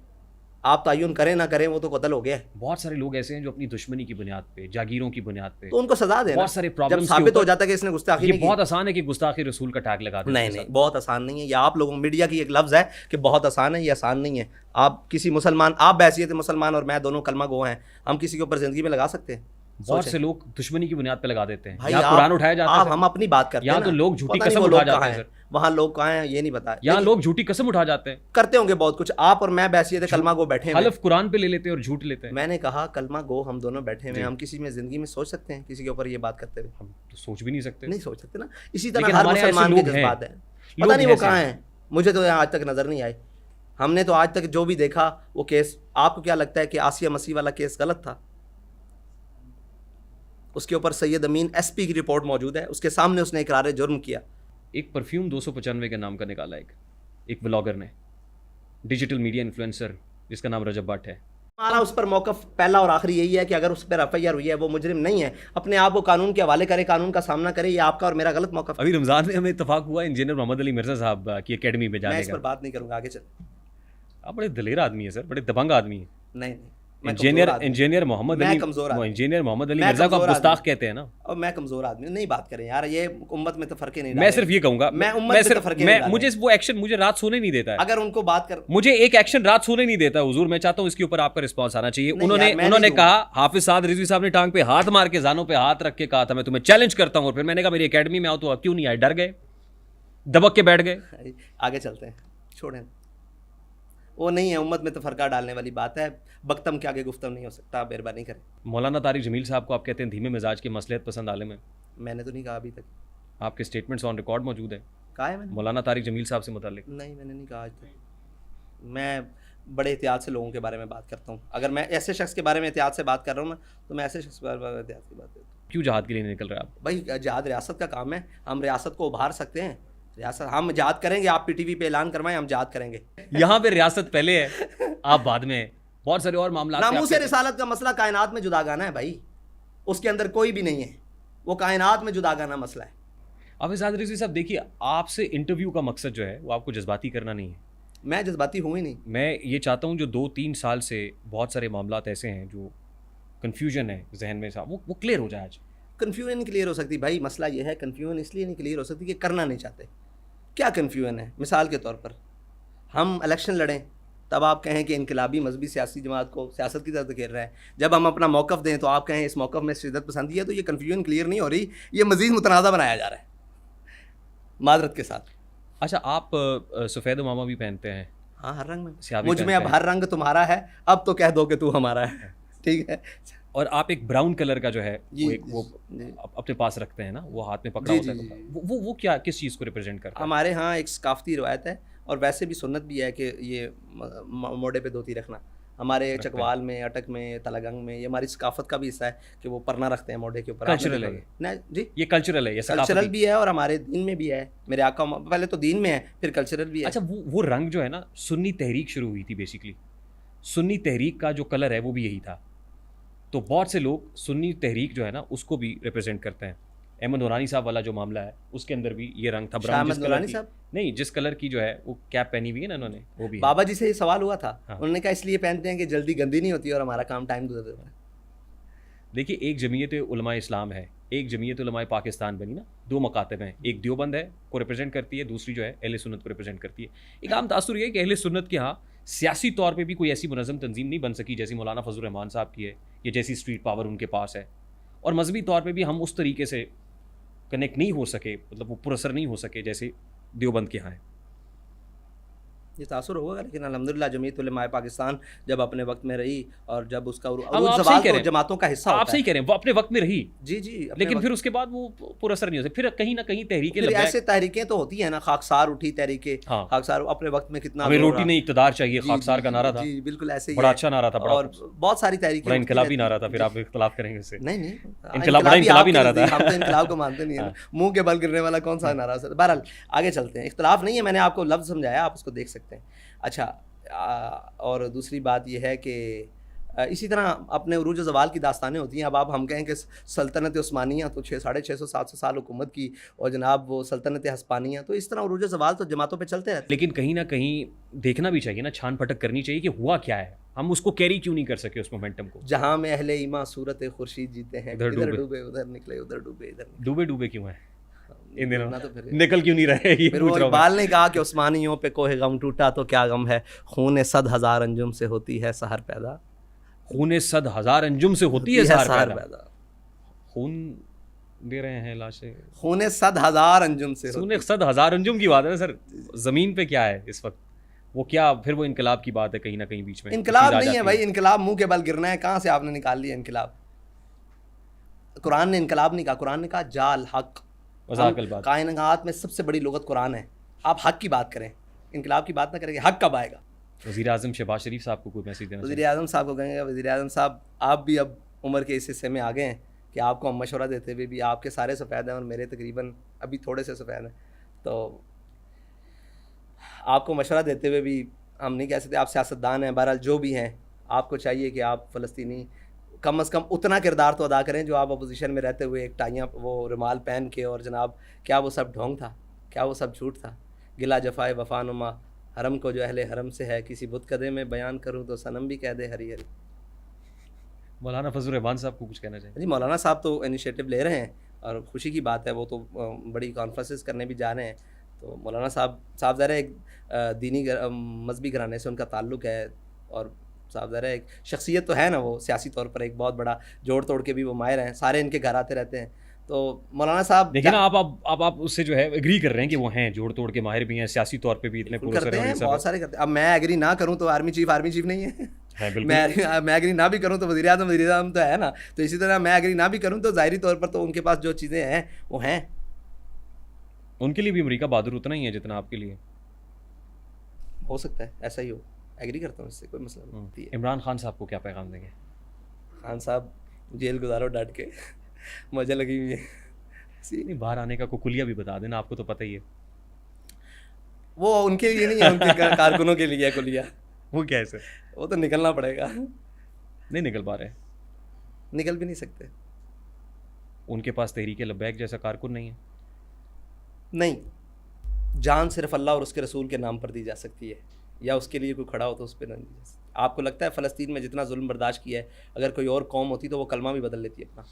आप तयन करें ना करें वो तो कत्ल हो गया है। बहुत सारे लोग ऐसे हैं जो अपनी दुश्मनी की बुनियाद पे, जागीरों की बुनियाद पे, तो उनको सजा देना। बहुत सारे जब प्रॉब्लम्स के साबित हो ऊपर। जाता है कि इसने गुस्ताखी ये नहीं की। बहुत आसान है कि गुस्ताखी रसूल का टैग लगा दें। नहीं नहीं, बहुत आसान नहीं है। ये आप लोगों मीडिया की एक लफ्ज़ है कि बहुत आसान है, ये आसान नहीं है। आप किसी मुसलमान, आप बैसियत मुसलमान और मैं दोनों कलमा गो हैं, हम किसी के ऊपर ज़िंदगी में लगा सकते हैं? बहुत से लोग दुश्मनी की बुनियाद पे लगा देते हैं। भाई यहाँ आप- कुरान उठाया जाता आप है, हम अपनी बात करते हैं यहाँ ना। तो लोग झूठी पता नहीं कसम वो उठा लोग जाते कहाँ हैं हैं, सर। वहाँ लोग कहाँ हैं ये नहीं पता। यहाँ लेकिन लोग झूठी कसम उठा जाते हैं, करते होंगे बहुत कुछ। आप और मैं बैसियत कलमा गो बैठे हैं। हलफ कुरान पे ले लेते हैं और झूठ लेते हैं। मैंने कहा कलमा गो हम दोनों बैठे हुए जी। हैं, हम किसी में ज़िंदगी में सोच सकते हैं किसी के ऊपर ये बात करते हुए? हम तो सोच भी नहीं सकते। नहीं सोच सकते ना। इसी लेकिन तरह हर हमारे यहाँ ऐसे मुसलमान के लोग हैं। जज्बात है। लोग पता नहीं वो ऐसे कहाँ हैं। हैं, मुझे तो यहाँ आज तक नज़र नहीं आए। हमने तो आज तक जो भी देखा वो केस, आपको क्या लगता है कि आसिया मसीह वाला केस गलत था? उसके ऊपर सैयद अमीन एसपी की रिपोर्ट मौजूद है, उसके सामने उसने इकरार जुर्म किया। एक परफ्यूम 295 के नाम का निकाला एक व्लॉगर ने, डिजिटल मीडिया इन्फ्लुएंसर जिसका नाम रजब भट्ट है। हमारा उस पर मौकफ पहला और आखिरी यही है कि अगर उस पर एफआईआर हुई है वो मुजरिम नहीं है, अपने आप को कानून के हवाले करे, कानून का सामना करे। ये आपका और मेरा गलत मौकफ है। अभी रमज़ान में हमें इत्तेफाक हुआ इंजीनियर मोहम्मद अली मिर्ज़ा साहब की एकेडमी में मैं जाने इस पर का। बात नहीं करूँगा, आगे चल। आप बड़े दलेर आदमी है सर, बड़े दबंग आदमी है। नहीं मैं कमज़ोर आदमी हूँ। इंजीनियर मोहम्मद मैं अली, कमज़ोर आदमी। इंजीनियर मोहम्मद अली मैं मिर्ज़ा को आप कमज़ोर गुस्ताख आदमी। कहते हैं ना। और मैं कमज़ोर आदमी हूँ। नहीं बात करें यार, ये उम्मत में तो फ़र्क नहीं मैं डालें। सिर्फ ये कहूंगा, मैं उम्मत में तो फ़र्क नहीं डालें। मुझे वो एक्शन मुझे रात सोने नहीं देता है। अगर उनको बात कर, मुझे एक एक्शन रात सोने नहीं देता हुजूर। मैं चाहता हूँ इसके ऊपर आपका रिस्पांस आना चाहिए। नहीं यार, मैं उन्होंने नहीं कहा, हाफिज साद रिजवी साहब ने टांग पे हाथ मार के, जानों पे हाथ रख के कहा था मैं तुम्हें चैलेंज करता हूँ। और फिर मैंने कहा मेरी एकेडमी में आओ, तो क्यों नहीं आए? डर गए, दबक के बैठ गए। आगे चलते हैं, छोड़ें। वो नहीं है, उम्मत में तो फ़र्का डालने वाली बात है। बख्तम के आगे गुफ्तम नहीं हो सकता, आप मेहरबानी करें। मौलाना तारिक जमील साहब को आप कहते हैं धीमे मिजाज के मसलहत पसंद आलिम है। मैंने तो नहीं कहा अभी तक। आपके स्टेटमेंट्स ऑन रिकॉर्ड मौजूद है कहा है मैंने? मौलाना तारिक जमील साहब से मुतालिक। नहीं, मैंने नहीं कहा आज तक। मैं बड़े एहतियात से लोगों के बारे में बात करता हूँ। अगर मैं ऐसे शख्स के बारे में एहतियात से बात कर रहा हूँ ना, तो मैं ऐसे शख्स के बारे में एहतियात की बात करता हूँ। क्यों जहाद के लिए नहीं निकल रहे आप? भाई जहाद रियासत का काम है, हम रियासत को उभार सकते हैं। रियासत हम जहाद करेंगे, आप पीटीवी पे ऐलान करवाएं, हम जहाद करेंगे। यहाँ पे रियासत पहले है, आप बाद में है। बहुत सारे और मामला नामूस रिसालत का मसला कायनात में जुदागाना है भाई, उसके अंदर कोई भी नहीं है। वो कायनात में जुदागाना मसला है। अब इजाज़ रिजवी साहब देखिए, आपसे इंटरव्यू का मकसद जो है वो आपको जज्बाती करना नहीं है। मैं जज्बाती हूँ ही नहीं। मैं ये चाहता हूँ जो 2-3 साल से बहुत सारे मामलात ऐसे हैं जो कन्फ्यूजन है जहन में साहब, वो क्लियर हो जाए आज। कन्फ्यूजन नहीं क्लियर हो सकती भाई, मसला ये है कन्फ्यूजन इसलिए नहीं क्लियर हो सकती कि करना नहीं चाहते। क्या कन्फ्यूजन है? मिसाल के तौर पर हम इलेक्शन लड़ें तब आप कहें कि इनकलाबी मजहबी सियासी जमात को सियासत की तरफ घेर रहा है, जब हम अपना मौक़िफ़ दें तो आप कहें इस मौक़िफ़ में शिद्दत पसंदी है। तो ये कन्फ्यूजन क्लियर नहीं हो रही, ये मज़ीद मुतनाज़ा बनाया जा रहा है मादरत के साथ। अच्छा, आप सफ़ेद मामा भी पहनते हैं? हाँ, हर रंग में। सियाबी मुझ में पहनते अब हैं। हर रंग तुम्हारा है, अब तो कह दो कि तू हमारा है। ठीक है और आप एक ब्राउन कलर का जो है जी, वो एक वो जी। अपने पास रखते हैं ना, वो हाथ में पकड़ा जी, होता जी, है जी। वो क्या किस चीज़ को रिप्रेजेंट करता है? हमारे यहाँ एक सकाफ़ती रवायत है और वैसे भी सुन्नत भी है कि ये मोढ़े पे धोती रखना। हमारे रखते हैं। चकवाल में, अटक में, तलगंग में, ये हमारी सकाफ़त का भी हिस्सा है कि वो परना रखते हैं मोढ़े के ऊपर। कल्चरल है ये? ना जी, ये कल्चरल है, ये कल्चरल सकाफती। भी है और हमारे दीन में भी है। मेरे आका पहले तो दीन में है, फिर कल्चरल भी है। अच्छा, वो रंग जो है ना, सुन्नी तहरीक शुरू हुई थी बेसिकली। सुन्नी तहरीक का जो कलर है वो भी यही था। तो बहुत से लोग सुन्नी तहरीक जो है ना उसको भी रिप्रेजेंट करते हैं। अहमद नूरानी साहब वाला जो मामला है उसके अंदर भी ये रंग था शाह ब्राउन, अहमद जिस कलर नूरानी की साहब? नहीं, जिस कलर की जो है वो कैप पहनी हुई है ना उन्होंने, वो भी है। बाबा जी से ये सवाल हुआ था, हाँ। उन्होंने कहा इसलिए पहनते हैं कि जल्दी गंदी नहीं होती और हमारा काम टाइम गुजर देता है। देखिए, एक जमीयत उलमा इस्लाम है, एक जमीयत उलमा पाकिस्तान बनी ना, दो मकातब हैं। एक देवबंद है को रिप्रेजेंट करती है, दूसरी जो है अहले सुन्नत को रिप्रेजेंट करती है। एक आम तासुर ये है कि अहले सुन्नत के यहाँ सियासी तौर पे भी कोई ऐसी मुनज़्ज़म तंजीम नहीं बन सकी जैसी मौलाना फजल रहमान साहब की है, या जैसी स्ट्रीट पावर उनके पास है। और मजहबी तौर पे भी हम उस तरीके से कनेक्ट नहीं हो सके, मतलब वो पुरअसर नहीं हो सके जैसे देवबंद के यहाँ है। ये तासुर होगा, लेकिन अल्हम्दुलिल्लाह जमीयत उलमा पाकिस्तान जब अपने वक्त में रही और जब उसका अब उरूज आप सही ज़वाल कह तो रहे हैं। जमातों का हिस्सा आप होता सही है। कह रहे हैं, वो अपने वक्त में रही, जी जी, अपने लेकिन वक्त- फिर उसके बाद वो पुरअसर नहीं हो सके। फिर कहीं ना कहीं तहरीकें फिर लब्बैक। ऐसे तहरीकें तो होती हैं ना, खाकसार उठी तहरीकें। हाँ। खाकसार अपने वक्त में कितना हमें जोर रोटी रहा। नहीं इक़्तिदार चाहिए, जी, खाकसार जी, का नारा था। जी बिल्कुल ऐसे ही बड़ा है। अच्छा नारा था, बड़ा और बहुत सारी तहरीकें बड़ा उठती इनकलाबी रहती नारा हैं। था। फिर आप इख्तलाफ करेंगे उससे। नहीं नहीं, इनकलाब बड़ा इनकलाबी आपके नारा था। नज़दीक, हम तो इनकलाब को मानते नहीं है हाँ। ना। मुंह के बल गिरने वाला कौन सा नारा है? बहरहाल आगे चलते हैं। इख्तलाफ नहीं है, मैंने आपको लफ्ज़ समझाया, आप उसको देख सकते हैं। अच्छा, और दूसरी बात यह है कि इसी तरह अपने उरूज ज़वाल की दास्तानें होती हैं। अब हम कहें कि सल्तनत उस्मानिया तो 650-700 साल हुकूमत की, और जनाब वो सल्तनत हस्पानिया, तो इस तरह उरूज ज़वाल तो जमातों पे चलते रहते हैं। लेकिन कहीं ना कहीं देखना भी चाहिए ना, छान फटक करनी चाहिए कि हुआ क्या है, हम उसको कैरी क्यों नहीं कर सके उस मोमेंटम को। जहाँ में अहले ईमा सूरत खुर्शीद जीते हैं, इधर इधर डूबे। डूबे उधर निकले, उधर डूबे इधर निकले। डूबे डूबे क्यों है इन दिनों, ना तो फिर निकल क्यों नहीं रहे, ये फिर पूछ वो रहा हूँ मैं। इकबाल ने कहा कि उस्मानियों पे कोहे गम टूटा तो क्या गम है, खून 100,000 अंजुम से होती है सहर पैदा। खून 100,000 अंजुम से होती है सहर सहर पैदा। पैदा। खून दे रहे हैं लाशें, खून 100,000 अंजुम से खून होती 100,000 अंजुम की बात है ना सर। ज़मीन पे क्या है इस वक्त, वो क्या फिर वो इनकलाब की बात है कहीं ना कहीं बीच में। इनकलाब चीज़ आ नहीं है जाती भाई, इनकलाब मुंह के बल गिरना है। कहाँ से आपने निकाल लिया इनकलाब? कुरान ने इनकलाब नहीं कहा, कुरान ने कहा जाल हक। वज़ाकल बात। कायनात में सबसे बड़ी लुगत कुरान है। आप हक की बात करें, इनकलाब की बात ना करेंगे। हक कब आएगा? वज़ीर आज़म शहबाज शरीफ साहब को कोई मैसेज देना वज़ीर आज़म साहब को कहेंगे, वज़ीर आज़म साहब आप भी अब उम्र के इस हिस्से में आ गए हैं कि आपको हम मशवरा देते हुए भी, आपके सारे सफ़ेद हैं और मेरे तकरीबन अभी थोड़े से सफ़ेद हैं, तो आपको मशवरा देते हुए भी हम नहीं कह सकते, आप सियासतदान हैं, बहरहाल जो भी हैं, आपको चाहिए कि आप फ़लस्तीनी कम अज़ कम उतना किरदार तो अदा करें जो आप अपोजिशन में रहते हुए एक टाइयाँ वो रुमाल पहन के, और जनाब क्या वो सब ढोंग था, क्या वो सब झूठ था? गिला जफ़ाए वफ़ानुमा हरम को जो अहले हरम से है, किसी बुत कदे में बयान करूँ तो सनम भी कह दे हरी हरी। मौलाना फजल रहमान साहब को कुछ कहना चाहिए। जी, मौलाना साहब तो इनिशिएटिव ले रहे हैं और खुशी की बात है, वो तो बड़ी कॉन्फ्रेंसेस करने भी जा रहे हैं। तो मौलाना साहब ज़ाहिर है एक दीनी मजहबी घराने से उनका ताल्लुक़ है, और ज़ाहिर है एक शख्सियत तो है ना, वो सियासी तौर पर एक बहुत बड़ा जोड़ तोड़ के भी वो माहिर हैं, सारे इनके घर आते रहते हैं। तो मौलाना साहब देखिए ना, आप उससे जो है एग्री कर रहे हैं कि वो हैं जोड़ तोड़ के माहिर भी हैं, सियासी तौर पे भी इतने पुरअसर करते हैं हैं, ये सब बहुत सारे करते हैं। अब मैं एग्री ना करूं तो आर्मी चीफ नहीं है। है। बिल्कुल। मैं एग्री ना भी करूं तो वज़ीर आज़म तो है ना। तो इसी तरह मैं एग्री ना भी करूं तो ज़ाहिरी तौर पर तो उनके पास जो चीज़ें हैं वो हैं। उनके लिए भी अमेरिका बहादुर उतना ही है जितना आपके लिए। हो सकता है ऐसा ही हो, एग्री करता हूँ, इससे कोई मसला नहीं है। इमरान खान साहब को क्या पैगाम देंगे? खान साहब जेल गुजारो डट के, मजा लगी हुई है। नहीं, बाहर आने का कुलिया भी बता देना, आपको तो पता ही है। वो उनके लिए नहीं है, उनके कारकुनों के लिए है कुलिया। वो क्या है सर? वो तो निकलना पड़ेगा। नहीं निकल पा रहे। निकल भी नहीं सकते। उनके पास तहरीक लब्बैक जैसा कारकुन नहीं है? नहीं, जान सिर्फ अल्लाह और उसके रसूल के नाम पर दी जा सकती है, या उसके लिए कोई खड़ा हो तो उस पर नहीं दी जा सकती। आपको लगता है फ़लस्तीन में जितना जुल्म बर्दाश्त किया है, अगर कोई और कौम होती तो वो कलमा भी बदल लेती अपना,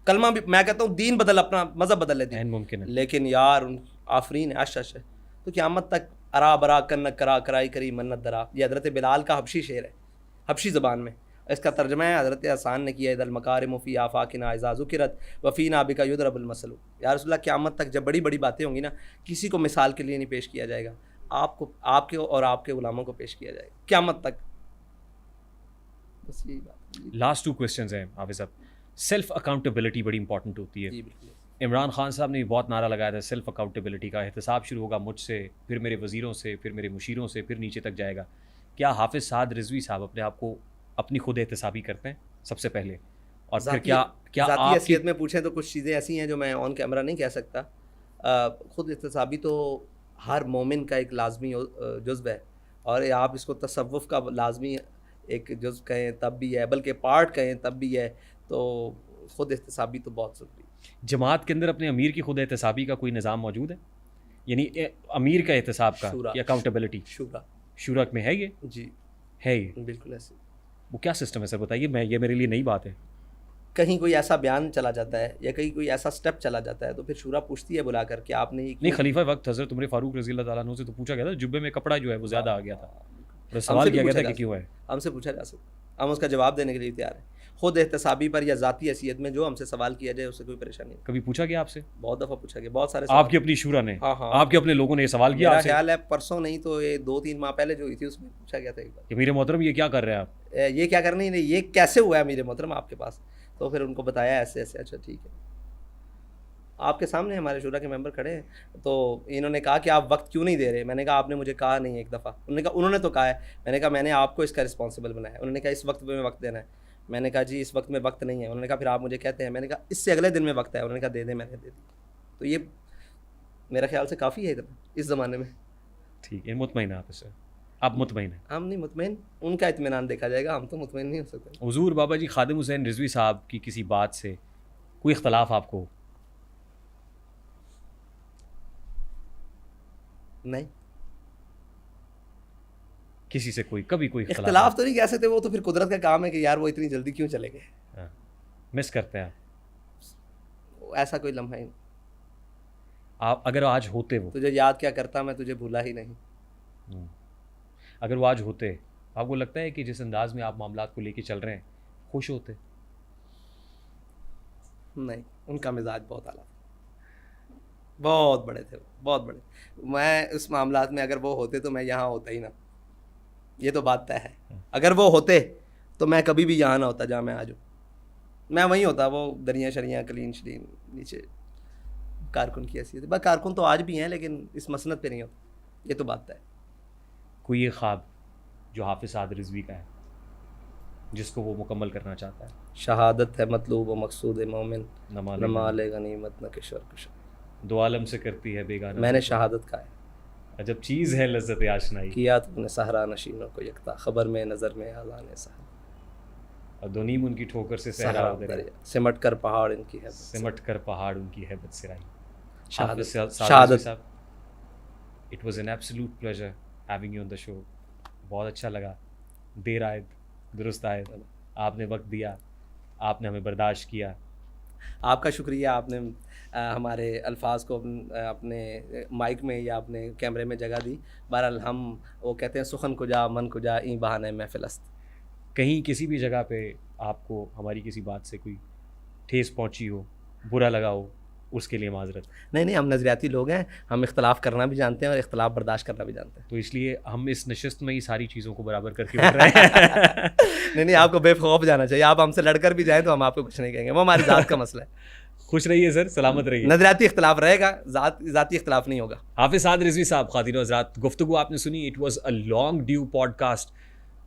कलमा भी, मैं कहता हूँ दीन बदल, अपना मज़हब बदल लेती, मुमकिन है। लेकिन यार उन आफरीन अश है तो क़यामत तक अरा बरा कन्न करा कराई करी मन्नत दरा। ये हज़रत बिलाल का हबशी शेर है, हबशी ज़बान में। इसका तर्जमा है हज़रत हसन ने किया, इदल मकारिम फ़ी आफ़ाकिना इज़ा ज़ुकिरत वफ़ीना बिका युदरबुल मसलू। या रसूलल्लाह क़यामत तक जब बड़ी बड़ी बातें होंगी ना, किसी को मिसाल के लिए नहीं पेश किया जाएगा, आपको, आपके और आपके गुलामों को पेश किया जाएगा क़यामत तक। बस यही बात। लास्ट 2 क्वेश्चंस हैं हाफिज़ साहब। सेल्फ अकाउंटेबिलिटी बड़ी इंपॉर्टेंट होती है। जी बिल्कुल। इमरान खान साहब ने भी बहुत नारा लगाया था सेल्फ अकाउंटेबिलिटी का, एहतसाब शुरू होगा मुझसे, फिर मेरे वज़ीरों से, फिर मेरे मुशीरों से, फिर नीचे तक जाएगा। क्या हाफिज़ साद रिजवी साहब अपने आप को अपनी खुद एहतसाबी करते हैं सबसे पहले? और फिर क्या ज़ाती हैसियत में पूछें तो कुछ चीज़ें ऐसी हैं जो मैं ऑन कैमरा नहीं कह सकता। खुद एहतसाबी तो हर मोमिन का एक लाजमी जुज़्व है, और आप इसको तसव्वुफ़ का लाजमी एक जुज़्व कहें तब भी है, बल्कि पार्ट कहें तब भी है। तो खुद एहतसाबी तो बहुत ज़रूरी है। जमात के अंदर अपने अमीर की खुद एहतसाबी का कोई निज़ाम मौजूद है? यानी अमीर का एहतसाब का या अकाउंटेबिलिटी शूरा में है? ये जी है, ये बिल्कुल ऐसे। वो क्या सिस्टम है सर, बताइए। ये मेरे लिए नई बात है। कहीं कोई ऐसा बयान चला जाता है या कहीं कोई ऐसा स्टेप चला जाता है तो फिर शूरा पूछती है बुलाकर कि आपने नहीं, खलीफा वक्त हज़रत उमर फारूक रज़ी अल्लाह ताला अन्हु से तो पूछा गया था, जुब्बे में कपड़ा जो है वो ज़्यादा आ गया था, तो सवाल किया गया था कि क्यों है। हमसे पूछा जा सकता, हम उसका जवाब देने के लिए तैयार हैं। खुद एहतसाबी पर या ज़ाती हैसियत में जो हमसे सवाल किया जाए उससे कोई परेशानी नहीं। कभी पूछा गया आपसे? बहुत दफ़ा पूछा गया, बहुत सारे आपकी अपनी शूरा ने? हाँ हाँ, आपके अपने लोगों ने ये सवाल किया आपसे? मेरा ख्याल है परसों नहीं तो ये 2-3 माह पहले जो हुई थी उसमें पूछा गया था एक बार कि मेरे मोहतरम ये क्या कर रहे हैं आप? ये क्या करना ही नहीं, ये कैसे हुआ है मेरे मोहतरम आपके पास? तो फिर उनको बताया ऐसे ऐसे। अच्छा ठीक है, आपके सामने हमारे शूरा के मेंबर खड़े हैं, तो इन्होंने कहा कि आप वक्त क्यों नहीं दे रहे? मैंने कहा आपने मुझे कहा नहीं एक दफ़ा। उन्होंने तो कहा है। मैंने कहा मैंने आपको इसका रिस्पॉन्सिबल बनाया। उन्होंने कहा इस वक्त में वक्त देना है। मैंने कहा जी इस वक्त में वक्त नहीं है। उन्होंने कहा फिर आप मुझे कहते हैं। मैंने कहा इससे अगले दिन में वक्त है। उन्होंने कहा दे दें, मैंने दे दी। तो ये मेरा ख्याल से काफ़ी है इतना इस ज़माने में। ठीक है, मुतमईन आप इससे? आप मुतमईन हैं? हम नहीं मुतमईन, उनका इत्मीनान देखा जाएगा, हम तो मुतमईन नहीं हो सकते। हुजूर बाबा जी खादिम हुसैन रिजवी साहब की किसी बात से कोई इख्तलाफ आपको? नहीं, किसी से कोई कभी कोई इख्तलाफ तो नहीं कह सकते, वो तो फिर कुदरत का काम है कि यार वो इतनी जल्दी क्यों चले गए। मिस करते हैं ऐसा कोई लम्हा ही नहीं। आप अगर आज होते वो, तुझे याद क्या करता मैं, तुझे भूला ही नहीं। अगर वो आज होते, आपको लगता है कि जिस अंदाज में आप मामलात को लेके चल रहे हैं खुश होते? नहीं, उनका मिजाज बहुत आला, बहुत बड़े थे, बहुत बड़े। मैं उस मामलात में अगर वो होते तो मैं यहाँ होता ही ना, ये तो बात तय है। अगर वो होते तो मैं कभी भी यहाँ ना होता जहाँ मैं आज हूँ। मैं वहीं होता, वो दरिया शरियाँ कलीन शरीन नीचे कारकुन की हैसियत। बस कारकुन तो आज भी हैं लेकिन इस मसनद पे नहीं होता, ये तो बात तय है। कोई ये ख्वाब जो हाफिज़ साद रिजवी का है जिसको वो मुकम्मल करना चाहता है? शहादत है मतलूब व मकसूद मोमिन, नमाल नमाल गनीमत न किशोर कुशर। दो आलम से करती है बेगाना, मैंने शहादत का है। अजब चीज़ है लज्जत आशनाई, किया तुमने सहरा नशीनों को यकता, खबर में नज़र में आज़ान सहरा। और दोनीम उनकी ठोकर से सहरा उतरे, सिमट कर पहाड़ इनकी है, सिमट कर पहाड़ उनकी हैबत सिराई। शहादत। It was an absolute pleasure having you on the show. बहुत अच्छा लगा, देर आए दुरुस्त आए, आपने वक्त दिया, आपने हमें बर्दाश्त किया। आपका शुक्रिया, आपने हमारे अल्फाज को अपने माइक में या अपने कैमरे में जगह दी। बहरहाल हम वो कहते हैं सुखन कुजा मन कुजा ई बहाने महफिलस्त। कहीं किसी भी जगह पे आपको हमारी किसी बात से कोई ठेस पहुंची हो, बुरा लगा हो, उसके लिए माजरत। नहीं, हम नज़रियाती लोग हैं, हम इख्तलाफ करना भी जानते हैं और इख्तलाफ बर्दाश्त करना भी जानते हैं। तो इसलिए हम इस नशिस्त में ही सारी चीज़ों को बराबर करके उठ रहे हैं। नहीं, आपको बेखौफ जाना चाहिए। आप हमसे लड़कर भी जाएँ तो हम आपको कुछ नहीं कहेंगे, वो हमारी ज़ात का मसला है। खुश रहिए सर, सलामत रहिए। नज़रियाती इख्तलाफ रहेगा, ज़ाती इख्तलाफ नहीं होगा। हाफिज़ साद रिजवी साहब, ख़ातिन व हज़रात, गुफ्तगू आपने सुनी। It was a long due podcast.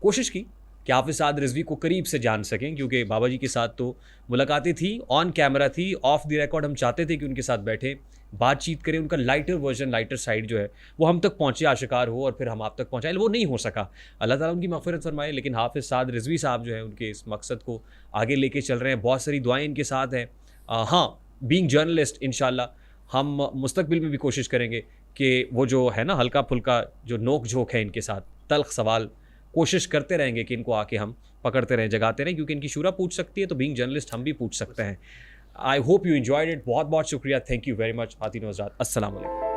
कोशिश की कि हाफिज़ साद रिजवी को करीब से जान सकें, क्योंकि बाबा जी के साथ तो मुलाकातें थी, ऑन कैमरा थी, ऑफ द रिकॉर्ड हम चाहते थे कि उनके साथ बैठे, बातचीत करें, उनका लाइटर वर्जन, लाइटर साइड जो है वो हम तक पहुँचे, आशिकार हो, और फिर हम आप तक पहुँचाए। वो नहीं हो सका, अल्लाह ताला उनकी मग़फ़िरत फरमाए। लेकिन हाफिज़ साद रिजवी साहब जो है उनके इस मकसद को आगे लेके चल रहे हैं। बहुत सारी दुआएं इनके साथ हैं। हाँ, बीइंग जर्नलिस्ट इंशाल्लाह हम मुस्तकबिल में भी कोशिश करेंगे कि वो जो है ना हल्का फुल्का जो नोक झोंक है इनके साथ, तल्ख सवाल, कोशिश करते रहेंगे कि इनको आके हम पकड़ते रहें, जगाते रहें, क्योंकि इनकी शूरा पूछ सकती है तो बीइंग जर्नलिस्ट हम भी पूछ सकते हैं। I hope you enjoyed it. बहुत बहुत शुक्रिया, थैंक यू वेरी मच। आतिन हज़रात, अस्सलाम वालेकुम।